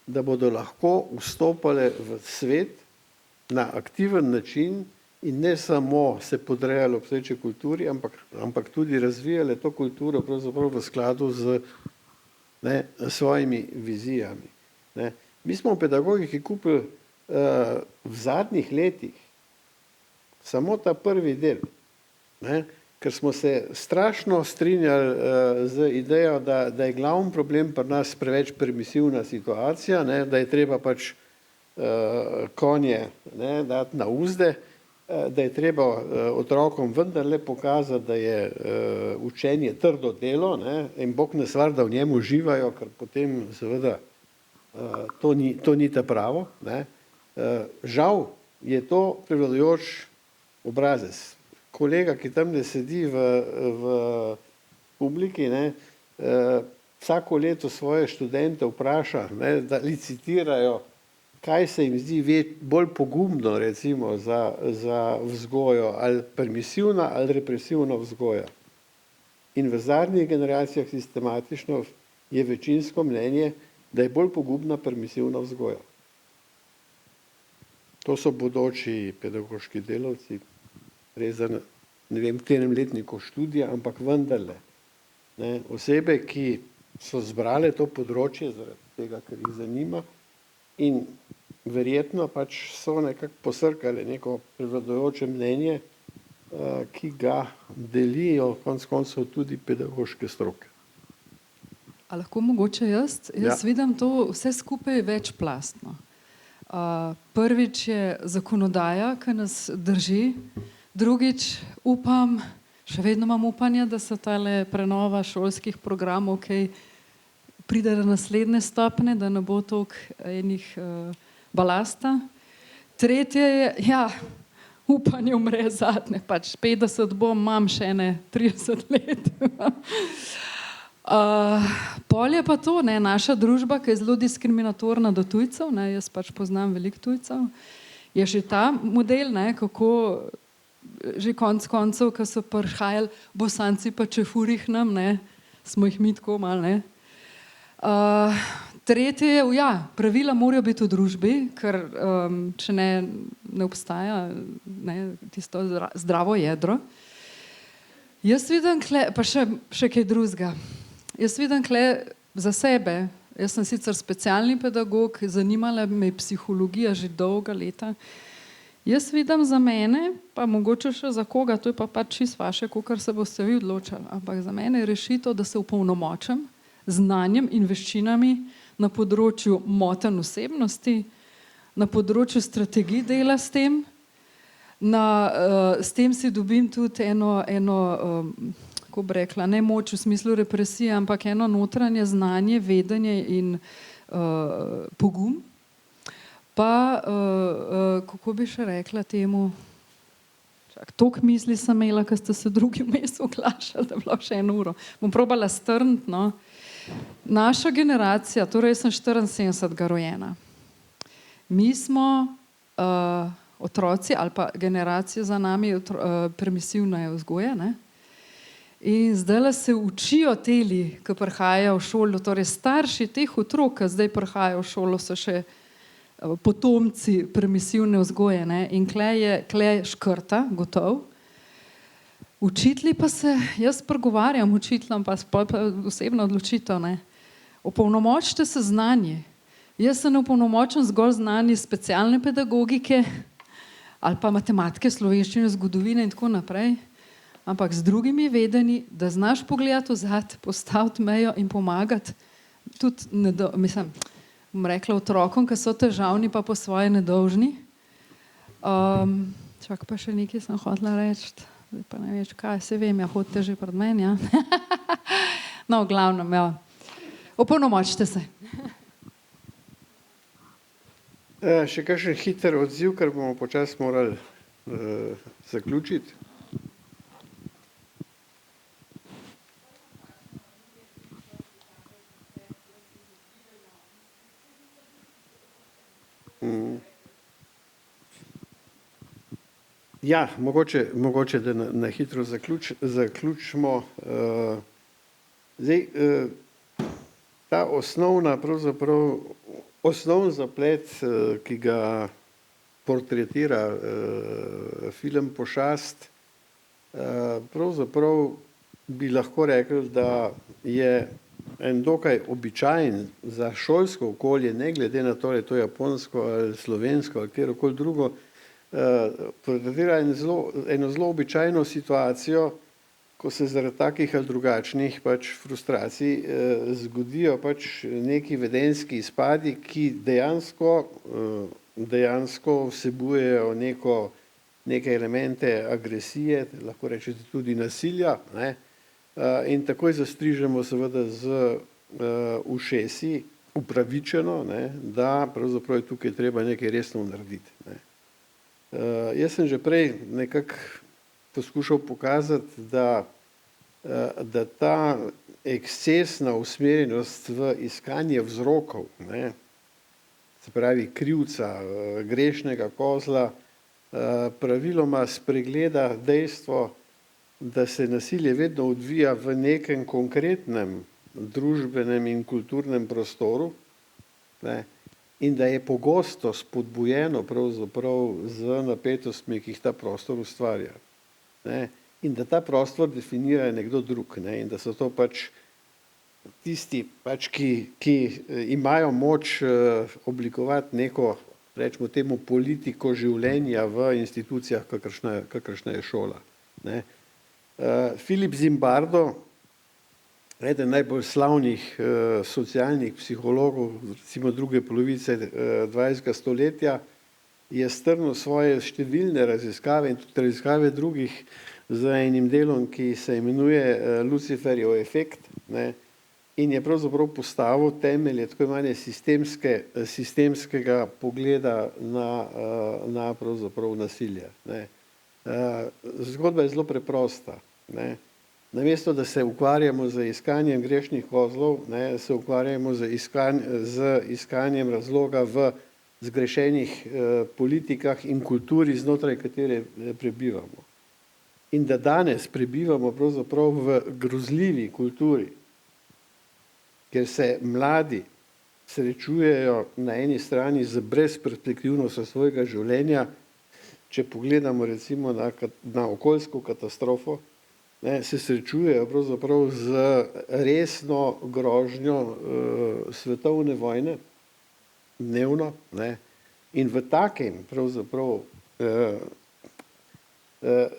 da bodo lahko vstopale v svet na aktiven način in ne samo se podrejale obstoječi kulturi, ampak tudi razvijale to kulturo pravzaprav v skladu z svojimi vizijami. Ne. Mi smo v pedagogiki kupili v zadnjih letih samo ta prvi del, ne, ker smo se strašno strinjali z idejo, da je glavni problem pri nas preveč permisivna situacija, ne, da je treba pač konje, ne, dati na uzde, da je treba otrokom vendarle pokazati, da je učenje trdo delo, ne, in Bog ne stvar, da v njem uživajo, ker potem seveda to ni ta pravo. Ne. Žal je to prevladujoč obrazec. Kolega, ki tam ne sedi v publiki, ne, vsako leto svoje študente vpraša, ne, da licitirajo, kaj se jim zdi bolj pogumno recimo za vzgojo, ali permisivna ali represivna vzgoja. In v zadnjih generacijah sistematično je večinsko mnenje, da je bolj pogumna permisivna vzgoja. To so bodoči pedagoški delavci, res za ne vem, katerem letniku študija, ampak vendarle. Ne, osebe, ki so zbrale to področje zaradi tega, ker jih zanima in verjetno pač so nekako posrkale neko prevladujoče mnenje, ki ga delijo konec koncev tudi pedagoške stroke. A lahko mogoče jaz? Ja. Jaz vidim to vse skupaj večplastno. Prvič je zakonodaja, ki nas drži, drugič upam, še vedno imam upanje, da se tale prenova šolskih programov, ki pride do naslednje stopnje, da ne bo toliko enih balasta. Tretje je, ja, upanje umre zadnje, pač 50 bom, imam še ne 30 let. Pol je pa to, ne, naša družba, ki je zelo diskriminatorna do tujcev, ne, jaz pač poznam veliko tujcev, je že ta model, ne, kako že konec koncev, ko so prihajali Bosanci pa Čefurih nam, ne, smo jih mi tako malo, ne. Tretje je, ja, pravila morajo biti v družbi, ker če ne obstaja, ne, tisto zdravo jedro. Jaz vidim kle, pa še kaj drugega. Jaz vidim kle za sebe, jaz sem sicer specialni pedagog, zanimala me je psihologija že dolga leta. Jaz vidim za mene, pa mogoče še za koga, to je pa pač čisto vaše, kakor se boste vi odločali, ampak za mene je rešitev, da se opolnomočim z znanjem in veščinami na področju motenj osebnosti, na področju strategij dela s tem, s tem si dobim tudi eno kako bi rekla, ne moč v smislu represije, ampak eno notranje znanje, vedenje in pogum. Pa, kako bi še rekla temu, toliko misli sem imela, ko ste se drugi vmes oglašali, da je bilo še 1 uro. Bom probala strniti, no. Naša generacija, torej jaz sem 74 rojena. Mi smo otroci ali pa generacija za nami permisivna je vzgoja, ne. In zdaj se učijo teli, ki prihajajo v šolo, torej starši teh otrok, ki zdaj prihajajo v šolo, so še potomci permisivne vzgoje, ne. In kle škrta, gotov. Učitelji pa se, jaz pregovarjam učiteljem, pa osebno odločitev, ne. Opolnomočite se znanje. Jaz se ne opolnomočim zgolj znanje specialne pedagogike ali pa matematike, slovenščine, zgodovine in tako naprej, ampak z drugimi vedenji, da znaš pogledati vzad, postaviti mejo in pomagati. Tudi, mislim, bom rekla, otrokom, ki so težavni, pa po svoje nedolžni. Čak pa še nekaj sem hotela reči, zdaj pa ne veš kaj, se vem, ja, hodite že pred meni, ja. No, v glavnem, ja. Opolnomočite se. Še kakšen hiter odziv, ker bomo počasi morali zaključiti. Ja, mogoče da na hitro zaključimo. Zdaj, ta osnovna, pravzaprav, osnovni zaplet, ki ga portretira film Pošast, pravzaprav bi lahko rekli, da je en dokaj običajen za šolsko okolje, ne glede na to, ali je to japonsko ali slovensko ali kjerokoli drugo, portretira eno zelo običajno situacijo, ko se zaradi takih ali drugačnih pač frustracij zgodijo pač neki vedenjski izpadi, ki dejansko vsebujejo neke elemente agresije, lahko rečete tudi nasilja, ne? In takoj zastrižemo seveda z ušesi, upravičeno, ne, da pravzaprav je tukaj treba nekaj resno narediti. Ne. Jaz sem že prej nekako poskušal pokazati, da ta ekscesna usmerjenost v iskanje vzrokov, ne, se pravi krivca, grešnega kozla, praviloma spregleda dejstvo, da se nasilje vedno odvija v nekem konkretnem družbenem in kulturnem prostoru, ne, in da je pogosto spodbujeno pravzaprav z napetostmi, ki jih ta prostor ustvarja. Ne, in da ta prostor definira nekdo drug, ne, in da so to pač tisti, pač, ki imajo moč oblikovati neko, rečemo temu, politiko življenja v institucijah, kakršna je šola. Ne. Philip Zimbardo, eden najbolj slavnih socialnih psihologov, recimo druge polovice 20. stoletja, je strnil svoje številne raziskave in tudi raziskave drugih z enim delom, ki se imenuje Luciferjev efekt, ne, in je pravzaprav postavil temelje tako imenovane sistemskega pogleda na pravzaprav nasilje. Ne. Zgodba je zelo preprosta. Ne. Namesto, da se ukvarjamo z iskanjem grešnih kozlov, ne, se ukvarjamo z iskanjem razloga v zgrešenih politikah in kulturi, znotraj katere prebivamo. In da danes prebivamo pravzaprav v grozljivi kulturi, ker se mladi srečujejo na eni strani z brezperspektivnostjo svojega življenja, če pogledamo recimo na okoljsko katastrofo, ne, se srečujejo pravzaprav z resno grožnjo svetovne vojne, dnevno, ne, in v takem pravzaprav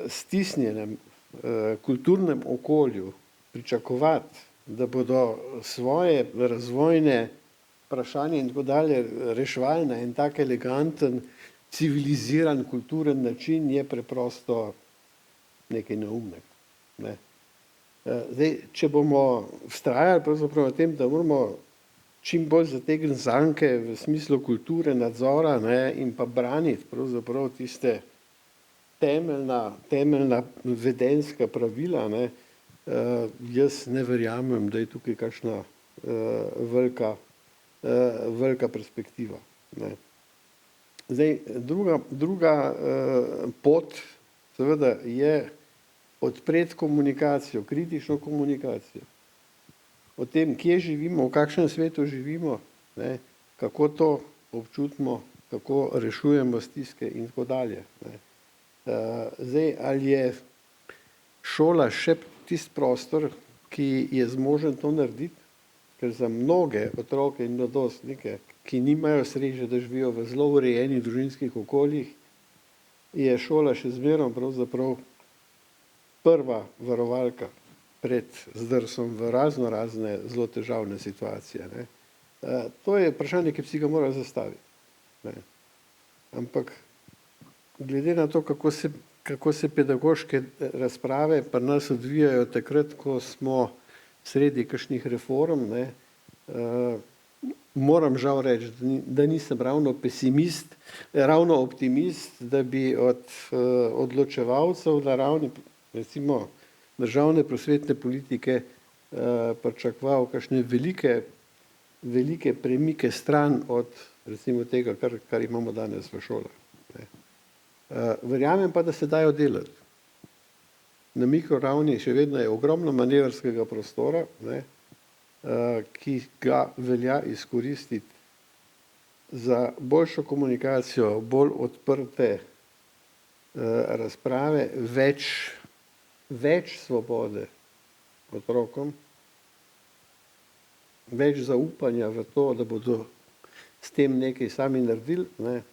stisnjenem kulturnem okolju pričakovati, da bodo svoje razvojne vprašanje in tako dalje reševali na en tak eleganten, civiliziran, kulturen način, je preprosto nekaj neumnega. Ne. Zdaj, če bomo vztrajali pravzaprav na tem, da moramo čim bolj zategniti zanke v smislu kulture, nadzora, ne, in pa braniti pravzaprav tiste temeljna vedenjska pravila, ne, jaz ne verjamem, da je tukaj kakšna velika perspektiva. Ne. Zdaj, druga pot seveda je odpreti komunikacijo, kritično komunikacijo. O tem, kje živimo, v kakšnem svetu živimo, ne, kako to občutimo, kako rešujemo stiske in tako dalje. Ne. Zdaj, ali je šola še tisti prostor, ki je zmožen to narediti, ker za mnoge otroke in mladostnike, ki nimajo sreče, da živijo v zelo urejenih družinskih okoljih, je šola še zmerom pravzaprav prva varovalka pred zdrsom v razne zelo težavne situacije. Ne. To je vprašanje, ki bi si ga morali zastaviti. Ne. Ampak glede na to, kako se pedagoške razprave pri nas odvijajo takrat, ko smo sredi kakšnih reform, ne, moram žal reči, da nisem ravno pesimist, ravno optimist, da bi od odločevalcev na ravni recimo državne prosvetne politike pričakoval kakšne velike premike stran od recimo tega, kar imamo danes v šolah. Ne. Verjamem pa, da se dajo delati. Na mikroravni še vedno je ogromno manevrskega prostora, ne, ki ga velja izkoristiti za boljšo komunikacijo, bolj odprte razprave, več svobode otrokom, več zaupanja v to, da bodo s tem nekaj sami naredili. Ne.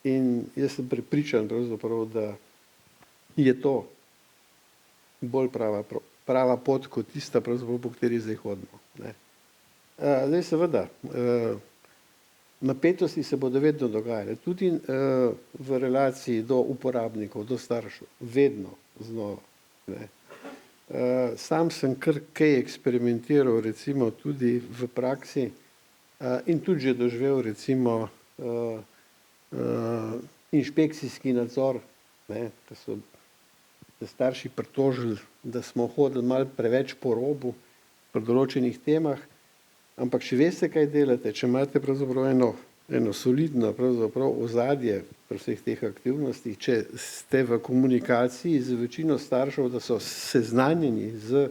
In jaz sem prepričan pravzaprav, da je to bolj prava pot kot tista, pravzaprav, po kateri zdaj hodimo. Ne. Zdaj seveda, napetosti se bodo vedno dogajale, tudi v relaciji do uporabnikov, do staršev, vedno znova. Ne. Sam sem kar kaj eksperimentiral recimo tudi v praksi in tudi že doživel recimo inšpekcijski nadzor, ne, da so se starši pritožili, da smo hodili malo preveč po robu pri določenih temah, ampak če veste, kaj delate, če imate pravzaprav eno solidno pravzaprav ozadje pri vseh teh aktivnostih, če ste v komunikaciji z večino staršev, da so seznanjeni z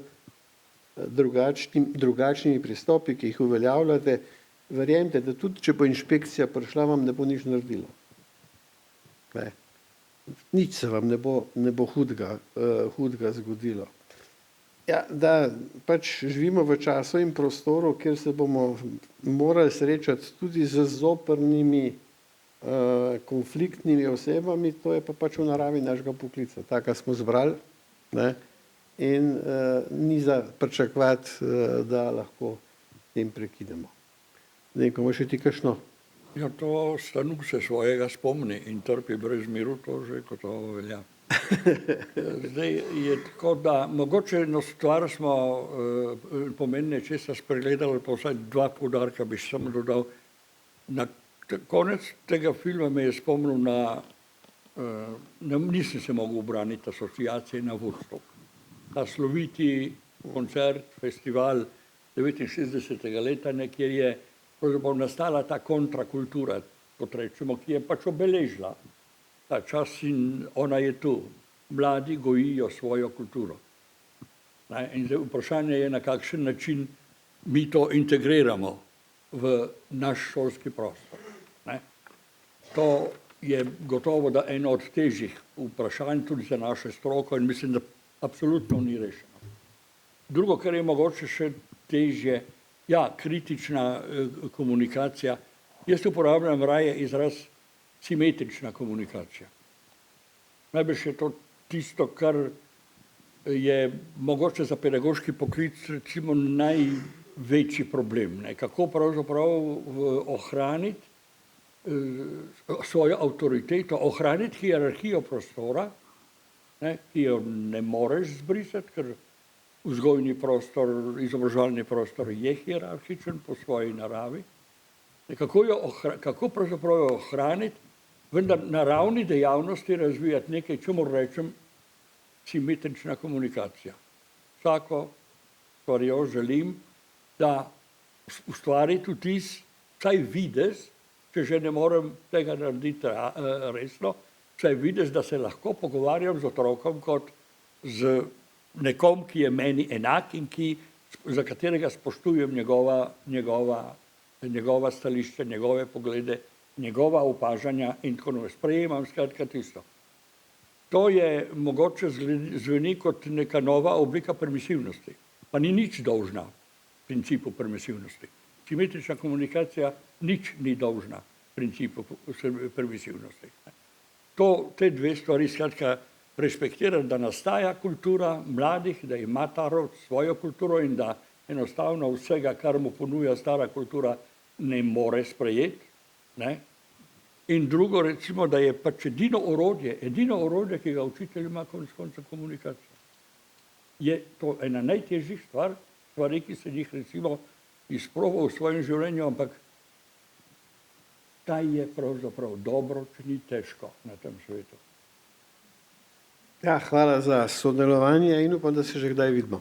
drugačnimi pristopi, ki jih uveljavljate, verjemite, da tudi če bo inšpekcija prišla, vam ne bo nič naredila. Ne. Nič se vam ne bo hudega zgodilo. Ja, da pač živimo v času in prostoru, kjer se bomo morali srečati tudi z zoprnimi konfliktnimi osebami, to je pa pač v naravi našega poklica. Taka smo zbrali, ne, in ni za pričakovati, da lahko tem prekidemo. Neko, še ti kakšno? Ja, to Stanuk se svojega spomni in trpi brez miru, to že gotovo velja. Zdaj je tako, da mogoče eno stvar smo pomeni nečesa spregledali, pa vsaj dva poudarka bi samo dodal. Na konec tega filma me je spomnil nisem se mogel ubraniti asociacije na Woodstock. Ta sloviti koncert, festival 69. leta, kjer je pravzaprav nastala ta kontrakultura, kot rečemo, ki je pač obeležila ta čas in ona je tu. Mladi gojijo svojo kulturo. In zdaj vprašanje je, na kakšen način mi to integriramo v naš šolski prostor. To je gotovo, da eno od težjih vprašanj tudi za našo stroko in mislim, da absolutno ni rešeno. Drugo, kar je mogoče še težje, ja, kritična komunikacija. Jaz uporabljam raje izraz simetrična komunikacija. Najbrž je to tisto, kar je mogoče za pedagoški poklic recimo največji problem. Ne? Kako pravzaprav ohraniti svojo avtoriteto, ohraniti hierarhijo prostora, ne? Ki jo ne moreš zbrisati, ker vzgojni prostor, izobraževalni prostor je hierarhičen po svoji naravi. Kako pravzaprav jo ohraniti, vendar na ravni dejavnosti razvijati nekaj, čemur rečem simetrična komunikacija. Vsako stvarjo želim, da ustvariti vtis, vsaj videz, če že ne morem tega narediti resno, vsaj videz, da se lahko pogovarjam z otrokom kot z nekom, ki je meni enak in za katerega spoštujem njegova stališča, njegove poglede, njegova opažanja in tako naprej. Sprejemam skratka tisto. To je mogoče zveni kot neka nova oblika permisivnosti, pa ni nič dolžna principu permisivnosti. Simetrična komunikacija nič ni dolžna principu permisivnosti. Te dve stvari skratka respektirati, da nastaja kultura mladih, da ima ta rod svojo kulturo in da enostavno vsega, kar mu ponuja stara kultura, ne more sprejeti. Ne? In drugo, recimo, da je pač edino orodje, ki ga učitelj ima konec konca komunikacija. Je to ena najtežjih stvari, ki se jih recimo izproval v svojem življenju, ampak kaj je pravzaprav dobro, če ni težko na tem svetu. Ja, hvala za sodelovanje in upam, da se že kdaj vidimo.